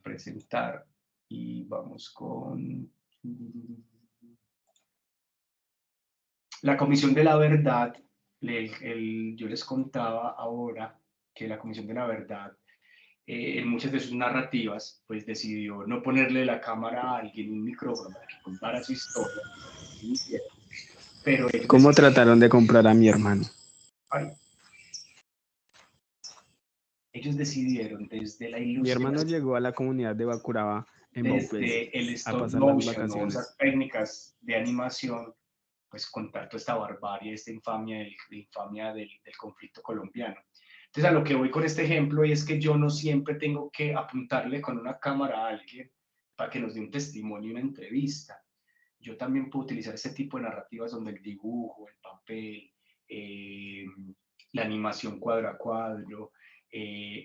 presentar, y vamos con la Comisión de la Verdad. Yo les contaba ahora que la Comisión de la Verdad, en muchas de sus narrativas, pues decidió no ponerle la cámara a alguien, un micrófono, para que contara su historia. Pero
¿Cómo trataron de comprar a mi hermano?
Ellos decidieron desde la ilusión.
Mi hermano llegó a la comunidad de Bacuraba en
desde el stop motion, o esas técnicas de animación, pues contar toda esta barbarie, esta infamia del conflicto colombiano. Entonces, a lo que voy con este ejemplo es que yo no siempre tengo que apuntarle con una cámara a alguien para que nos dé un testimonio, una entrevista. Yo también puedo utilizar ese tipo de narrativas donde el dibujo, el papel, la animación cuadro a cuadro,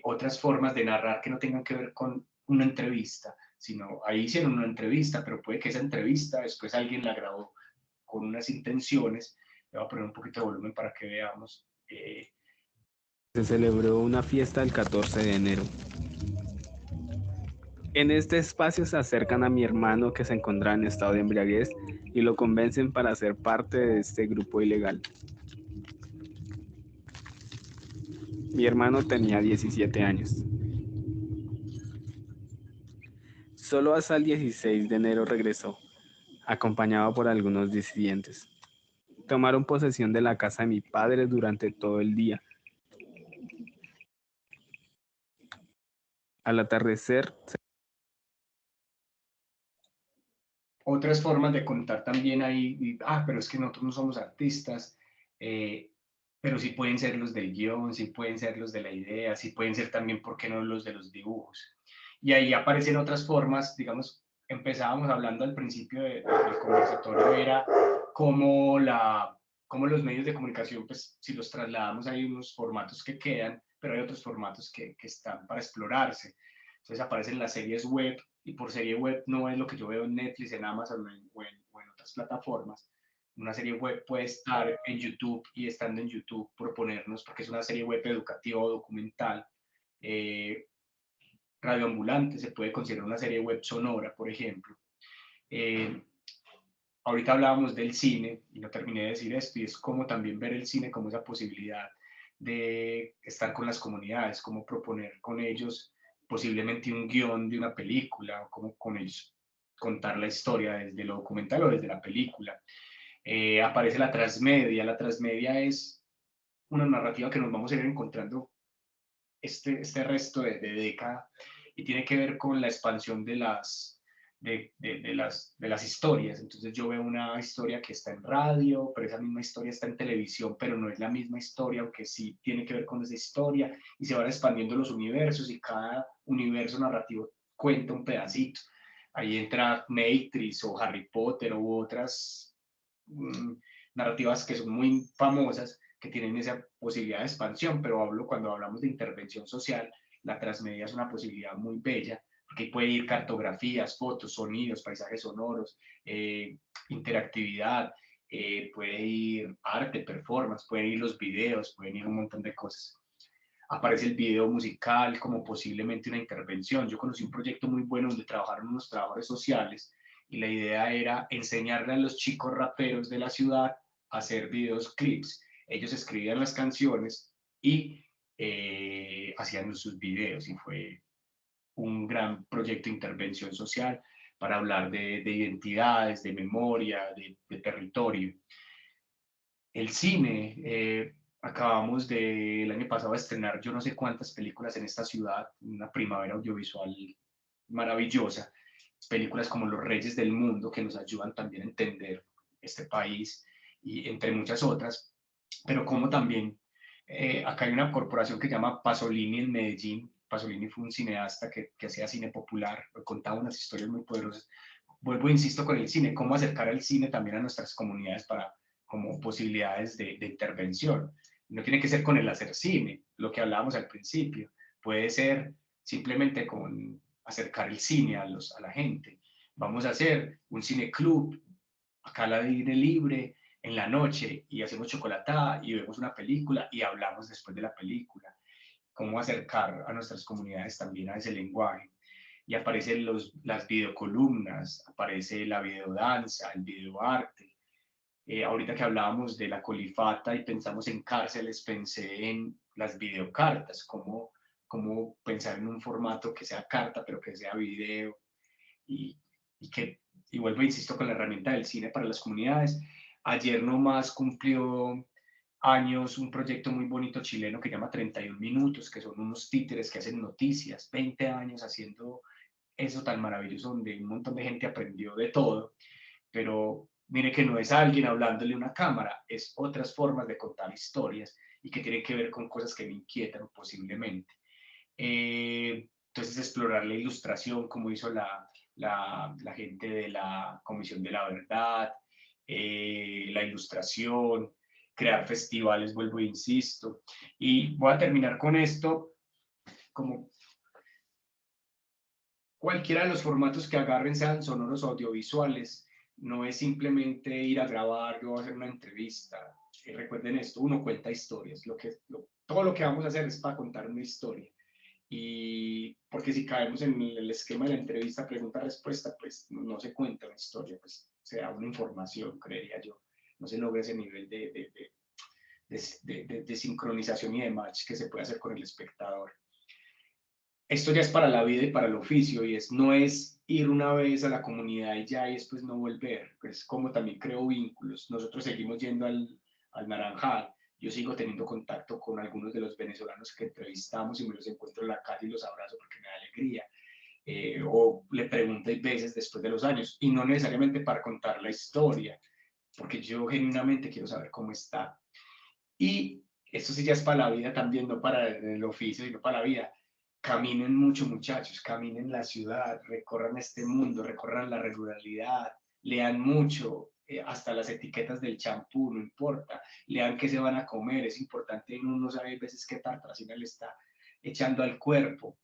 otras formas de narrar que no tengan que ver con una entrevista, sino ahí hicieron una entrevista, pero puede que esa entrevista después alguien la grabó con unas intenciones. Le voy a poner un poquito de volumen para que veamos.
Se celebró una fiesta el 14 de enero. En este espacio se acercan a mi hermano, que se encontraba en estado de embriaguez, y lo convencen para ser parte de este grupo ilegal. Mi hermano tenía 17 años. Solo hasta el 16 de enero regresó, acompañado por algunos disidentes. Tomaron posesión de la casa de mi padre durante todo el día. Al atardecer...
Otras formas de contar también ahí, pero es que nosotros no somos artistas, pero sí pueden ser los del guión, sí pueden ser los de la idea, sí pueden ser también, ¿por qué no?, los de los dibujos. Y ahí aparecen otras formas, digamos, empezábamos hablando al principio del conversatorio, era cómo los medios de comunicación, pues si los trasladamos, hay unos formatos que quedan, pero hay otros formatos que están para explorarse. Entonces aparecen las series web, y por serie web no es lo que yo veo en Netflix, en Amazon o en otras plataformas. Una serie web puede estar en YouTube, y estando en YouTube proponernos, porque es una serie web educativa o documental, radioambulante, se puede considerar una serie web sonora, por ejemplo. ahorita hablábamos del cine y no terminé de decir esto, y es como también ver el cine como esa posibilidad de estar con las comunidades, como proponer con ellos posiblemente un guión de una película, o como con ellos contar la historia desde lo documental o desde la película. Aparece la transmedia es una narrativa que nos vamos a ir encontrando este resto de década, y tiene que ver con la expansión de las historias. Entonces yo veo una historia que está en radio, pero esa misma historia está en televisión, pero no es la misma historia, aunque sí tiene que ver con esa historia, y se van expandiendo los universos, y cada universo narrativo cuenta un pedacito. Ahí entra Matrix o Harry Potter u otras narrativas que son muy famosas, que tienen esa posibilidad de expansión, pero cuando hablamos de intervención social, la transmedia es una posibilidad muy bella, porque puede ir cartografías, fotos, sonidos, paisajes sonoros, interactividad, puede ir arte, performance, pueden ir los videos, pueden ir un montón de cosas. Aparece el video musical como posiblemente una intervención. Yo conocí un proyecto muy bueno donde trabajaron unos trabajadores sociales, y la idea era enseñarle a los chicos raperos de la ciudad a hacer videos clips. Ellos escribían las canciones y hacían sus videos, y fue un gran proyecto de intervención social para hablar de identidades, de memoria, de territorio. El cine, acabamos el año pasado de estrenar yo no sé cuántas películas en esta ciudad, una primavera audiovisual maravillosa, películas como Los Reyes del Mundo, que nos ayudan también a entender este país, y entre muchas otras, pero como también acá hay una corporación que se llama Pasolini en Medellín. Pasolini fue un cineasta que hacía cine popular, contaba unas historias muy poderosas. Vuelvo e insisto con el cine, cómo acercar el cine también a nuestras comunidades como posibilidades de intervención. No tiene que ser con el hacer cine, lo que hablábamos al principio, puede ser simplemente con acercar el cine a la gente. Vamos a hacer un cine club, acá al aire libre, en la noche, y hacemos chocolatada y vemos una película y hablamos después de la película. Cómo acercar a nuestras comunidades también a ese lenguaje. Y aparecen las videocolumnas, aparece la videodanza, el videoarte. Ahorita que hablábamos de la colifata y pensamos en cárceles, pensé en las videocartas, cómo pensar en un formato que sea carta, pero que sea video, y vuelvo e insisto con la herramienta del cine para las comunidades. Ayer nomás cumplió años un proyecto muy bonito chileno que llama 31 Minutos, que son unos títeres que hacen noticias, 20 años haciendo eso tan maravilloso, donde un montón de gente aprendió de todo, pero mire que no es alguien hablándole a una cámara, es otras formas de contar historias, y que tienen que ver con cosas que me inquietan posiblemente. Entonces, explorar la ilustración, como hizo la gente de la Comisión de la Verdad, la ilustración, crear festivales, vuelvo e insisto. Y voy a terminar con esto, como cualquiera de los formatos que agarren, sean sonoros o audiovisuales, no es simplemente ir a grabar o hacer una entrevista. Recuerden esto, uno cuenta historias. Todo lo que vamos a hacer es para contar una historia. Y porque si caemos en el esquema de la entrevista, pregunta-respuesta, pues no se cuenta una historia, pues se da una información, creería yo. No se logra ese nivel de sincronización y de match que se puede hacer con el espectador. Esto ya es para la vida y para el oficio, y no es ir una vez a la comunidad y ya, y después no volver. Pues como también creo vínculos. Nosotros seguimos yendo al Naranjal. Yo sigo teniendo contacto con algunos de los venezolanos que entrevistamos, y me los encuentro en la calle y los abrazo porque me da alegría. O le pregunto veces después de los años, y no necesariamente para contar la historia, porque yo genuinamente quiero saber cómo está. Y esto sí ya es para la vida también, no para el oficio, sino para la vida. Caminen mucho, muchachos, caminen la ciudad, recorran este mundo, recorran la ruralidad, lean mucho, hasta las etiquetas del champú, no importa, lean qué se van a comer, es importante, uno no sabe a veces qué tartracina le está echando al cuerpo.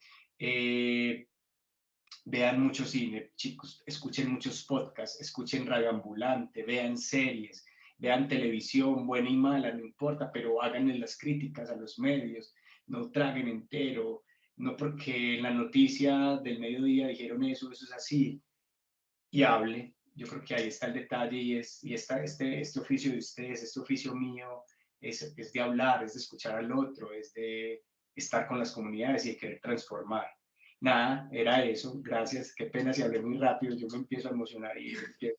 Vean mucho cine, chicos, escuchen muchos podcasts, escuchen Radio Ambulante, vean series, vean televisión, buena y mala, no importa, pero háganle las críticas a los medios, no traguen entero, no porque en la noticia del mediodía dijeron eso es así, y hable, yo creo que ahí está el detalle y este oficio de ustedes, este oficio mío, es de hablar, es de escuchar al otro, es de estar con las comunidades y de querer transformar. Nada, era eso. Gracias. Qué pena si hablé muy rápido. Yo me empiezo a emocionar y empiezo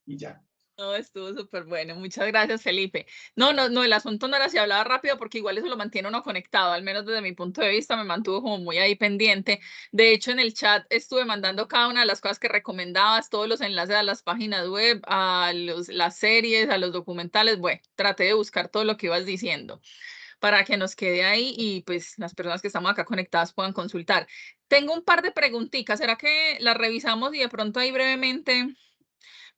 y ya.
No, estuvo súper bueno. Muchas gracias, Felipe. No, el asunto no era si hablaba rápido, porque igual eso lo mantiene uno conectado, al menos desde mi punto de vista, me mantuvo como muy ahí pendiente. De hecho, en el chat estuve mandando cada una de las cosas que recomendabas, todos los enlaces a las páginas web, a las series, a los documentales. Bueno, traté de buscar todo lo que ibas diciendo para que nos quede ahí y pues las personas que estamos acá conectadas puedan consultar. Tengo un par de preguntitas, ¿será que las revisamos y de pronto ahí brevemente?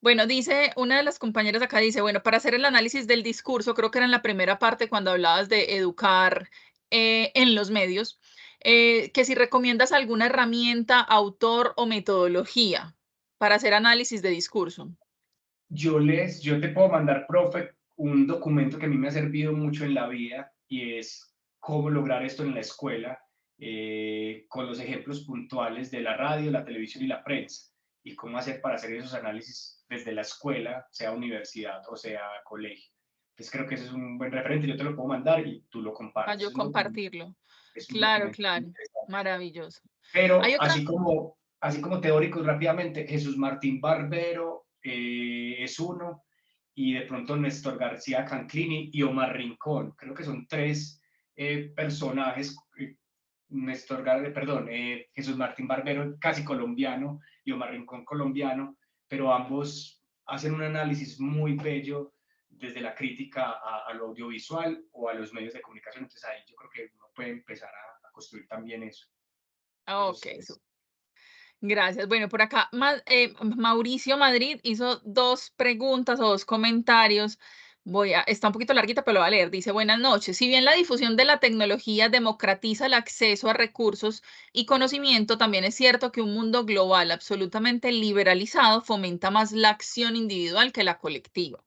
Bueno, dice una de las compañeras acá, dice, bueno, para hacer el análisis del discurso, creo que era en la primera parte cuando hablabas de educar en los medios, que si recomiendas alguna herramienta, autor o metodología para hacer análisis de discurso.
Yo te puedo mandar, profe, un documento que a mí me ha servido mucho en la vida y es cómo lograr esto en la escuela, con los ejemplos puntuales de la radio, la televisión y la prensa, y cómo hacer para hacer esos análisis desde la escuela, sea universidad o sea colegio. Entonces creo que ese es un buen referente, yo te lo puedo mandar y tú lo compartes.
Para yo compartirlo.
Es un
Claro,
documento
claro. Maravilloso.
Pero
¿Hay otra?
así como teóricos rápidamente, Jesús Martín Barbero es uno, y de pronto Néstor García Canclini y Omar Rincón. Creo que son tres personajes. Jesús Martín Barbero casi colombiano y Omar Rincón colombiano, pero ambos hacen un análisis muy bello desde la crítica a lo audiovisual o a los medios de comunicación. Entonces ahí yo creo que uno puede empezar a construir también eso.
Ok, gracias. Bueno, por acá Mauricio Madrid hizo dos preguntas o dos comentarios. Está un poquito larguita, pero lo voy a leer. Dice, buenas noches. Si bien la difusión de la tecnología democratiza el acceso a recursos y conocimiento, también es cierto que un mundo global absolutamente liberalizado fomenta más la acción individual que la colectiva.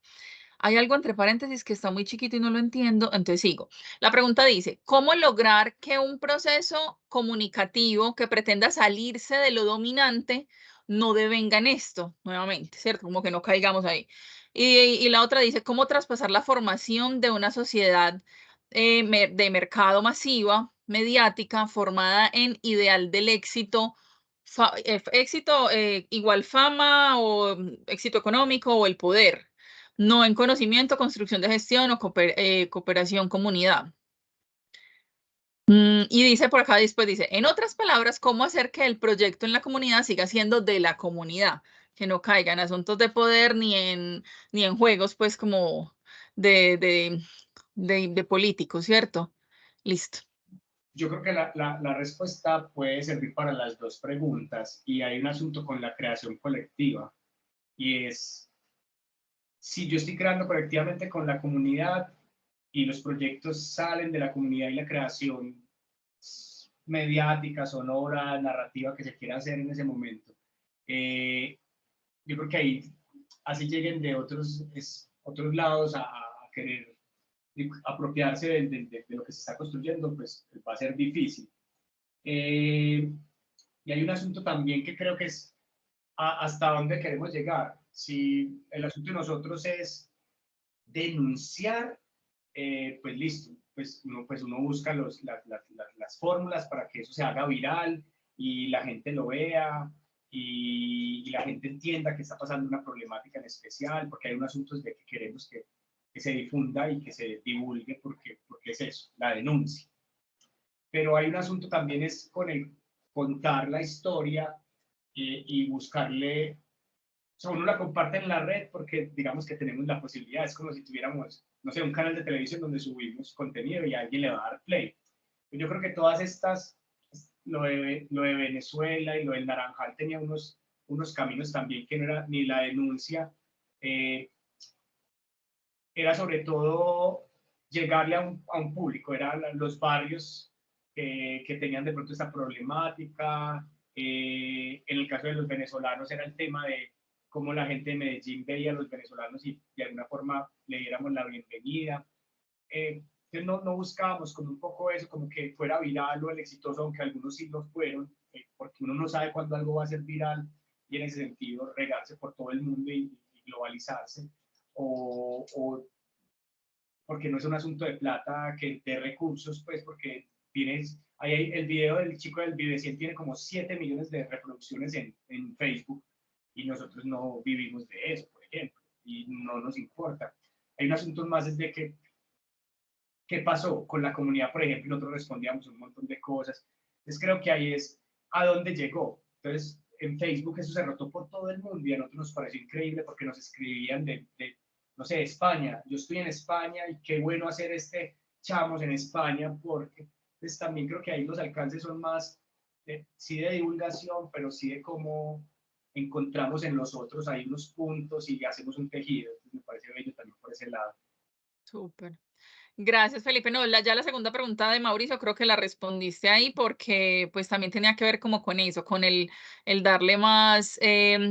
Hay algo entre paréntesis que está muy chiquito y no lo entiendo, entonces sigo. La pregunta dice, ¿cómo lograr que un proceso comunicativo que pretenda salirse de lo dominante no devenga en esto? Nuevamente, ¿cierto? Como que no caigamos ahí. Y la otra dice, ¿cómo traspasar la formación de una sociedad de mercado masiva, mediática, formada en ideal del éxito? Éxito igual fama o éxito económico o el poder, no en conocimiento, construcción de gestión o cooperación comunidad. Y dice por acá, después dice, en otras palabras, ¿cómo hacer que el proyecto en la comunidad siga siendo de la comunidad? Que no caiga en asuntos de poder ni en juegos, pues, como de políticos, ¿cierto? Listo.
Yo creo que la respuesta puede servir para las dos preguntas, y hay un asunto con la creación colectiva, y es, si yo estoy creando colectivamente con la comunidad y los proyectos salen de la comunidad y la creación mediática, sonora, narrativa que se quiera hacer en ese momento, yo creo que ahí, así lleguen de otros lados a querer apropiarse de lo que se está construyendo, pues va a ser difícil. Y hay un asunto también que creo que es hasta dónde queremos llegar. Si el asunto de nosotros es denunciar, pues listo, pues uno busca las fórmulas para que eso se haga viral y la gente lo vea y la gente entienda que está pasando una problemática en especial, porque hay un asunto de que queremos que se difunda y que se divulgue, porque es eso, la denuncia. Pero hay un asunto también es con el contar la historia y buscarle, o sea, uno la comparte en la red porque digamos que tenemos la posibilidad, es como si tuviéramos, no sé, un canal de televisión donde subimos contenido y alguien le va a dar play. Yo creo que todas estas, lo de Venezuela y lo del Naranjal tenía unos caminos también que no era ni la denuncia, era sobre todo llegarle a un público, eran los barrios que tenían de pronto esta problemática. En el caso de los venezolanos era el tema de cómo la gente de Medellín veía a los venezolanos y de alguna forma le diéramos la bienvenida. Entonces no buscábamos como un poco eso, como que fuera viral o el exitoso, aunque algunos sí lo fueron, porque uno no sabe cuándo algo va a ser viral y en ese sentido regarse por todo el mundo y globalizarse, o porque no es un asunto de plata, que de recursos, pues porque ahí el video del chico del Vive100 tiene como 7 millones de reproducciones en Facebook, y nosotros no vivimos de eso, por ejemplo, y no nos importa. Hay un asunto más desde ¿qué pasó con la comunidad, por ejemplo? Nosotros respondíamos un montón de cosas. Entonces creo que ahí es a dónde llegó. Entonces en Facebook eso se rotó por todo el mundo y a nosotros nos pareció increíble porque nos escribían no sé, España. Yo estoy en España y qué bueno hacer Chamos en España, porque pues, también creo que ahí los alcances son más, sí de divulgación, pero sí de cómo encontramos en los otros ahí unos puntos y hacemos un tejido. Entonces, me parece bello también por ese lado.
Súper. Gracias, Felipe. No, ya la segunda pregunta de Mauricio creo que la respondiste ahí porque pues también tenía que ver como con eso, con el darle más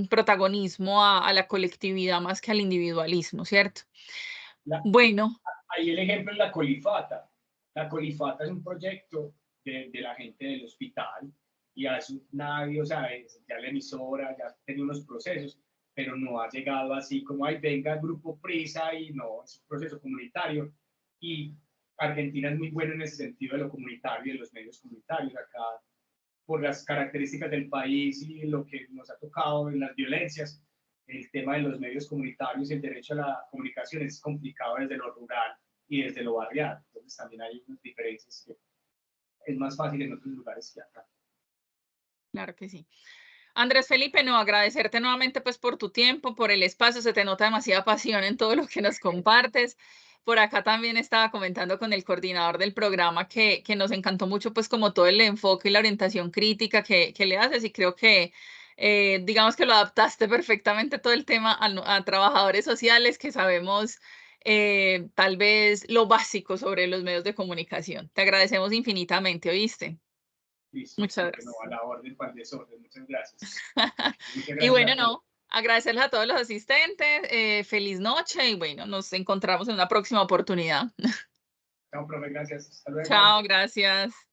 protagonismo a la colectividad más que al individualismo, ¿cierto? Bueno.
Ahí el ejemplo es la Colifata. La Colifata es un proyecto de la gente del hospital y a eso nadie, o sea, ya la emisora ya tiene unos procesos, pero no ha llegado así como, ay, venga el grupo Prisa, y no, es un proceso comunitario. Y Argentina es muy bueno en ese sentido de lo comunitario y de los medios comunitarios. Acá, por las características del país y lo que nos ha tocado en las violencias, el tema de los medios comunitarios y el derecho a la comunicación es complicado desde lo rural y desde lo barrial. Entonces también hay unas diferencias que es más fácil en otros lugares que acá.
Claro que sí. Andrés Felipe, no, agradecerte nuevamente pues por tu tiempo, por el espacio, se te nota demasiada pasión en todo lo que nos compartes. Por acá también estaba comentando con el coordinador del programa que nos encantó mucho pues como todo el enfoque y la orientación crítica que le haces, y creo que digamos que lo adaptaste perfectamente todo el tema a trabajadores sociales que sabemos tal vez lo básico sobre los medios de comunicación. Te agradecemos infinitamente, ¿oíste?
Listo,
muchas gracias.
No, a la orden para el desorden. Muchas gracias.
Y bueno, no, agradecerles a todos los asistentes, feliz noche y bueno, nos encontramos en una próxima oportunidad.
Chao, profe, gracias. Hasta luego.
Chao, gracias.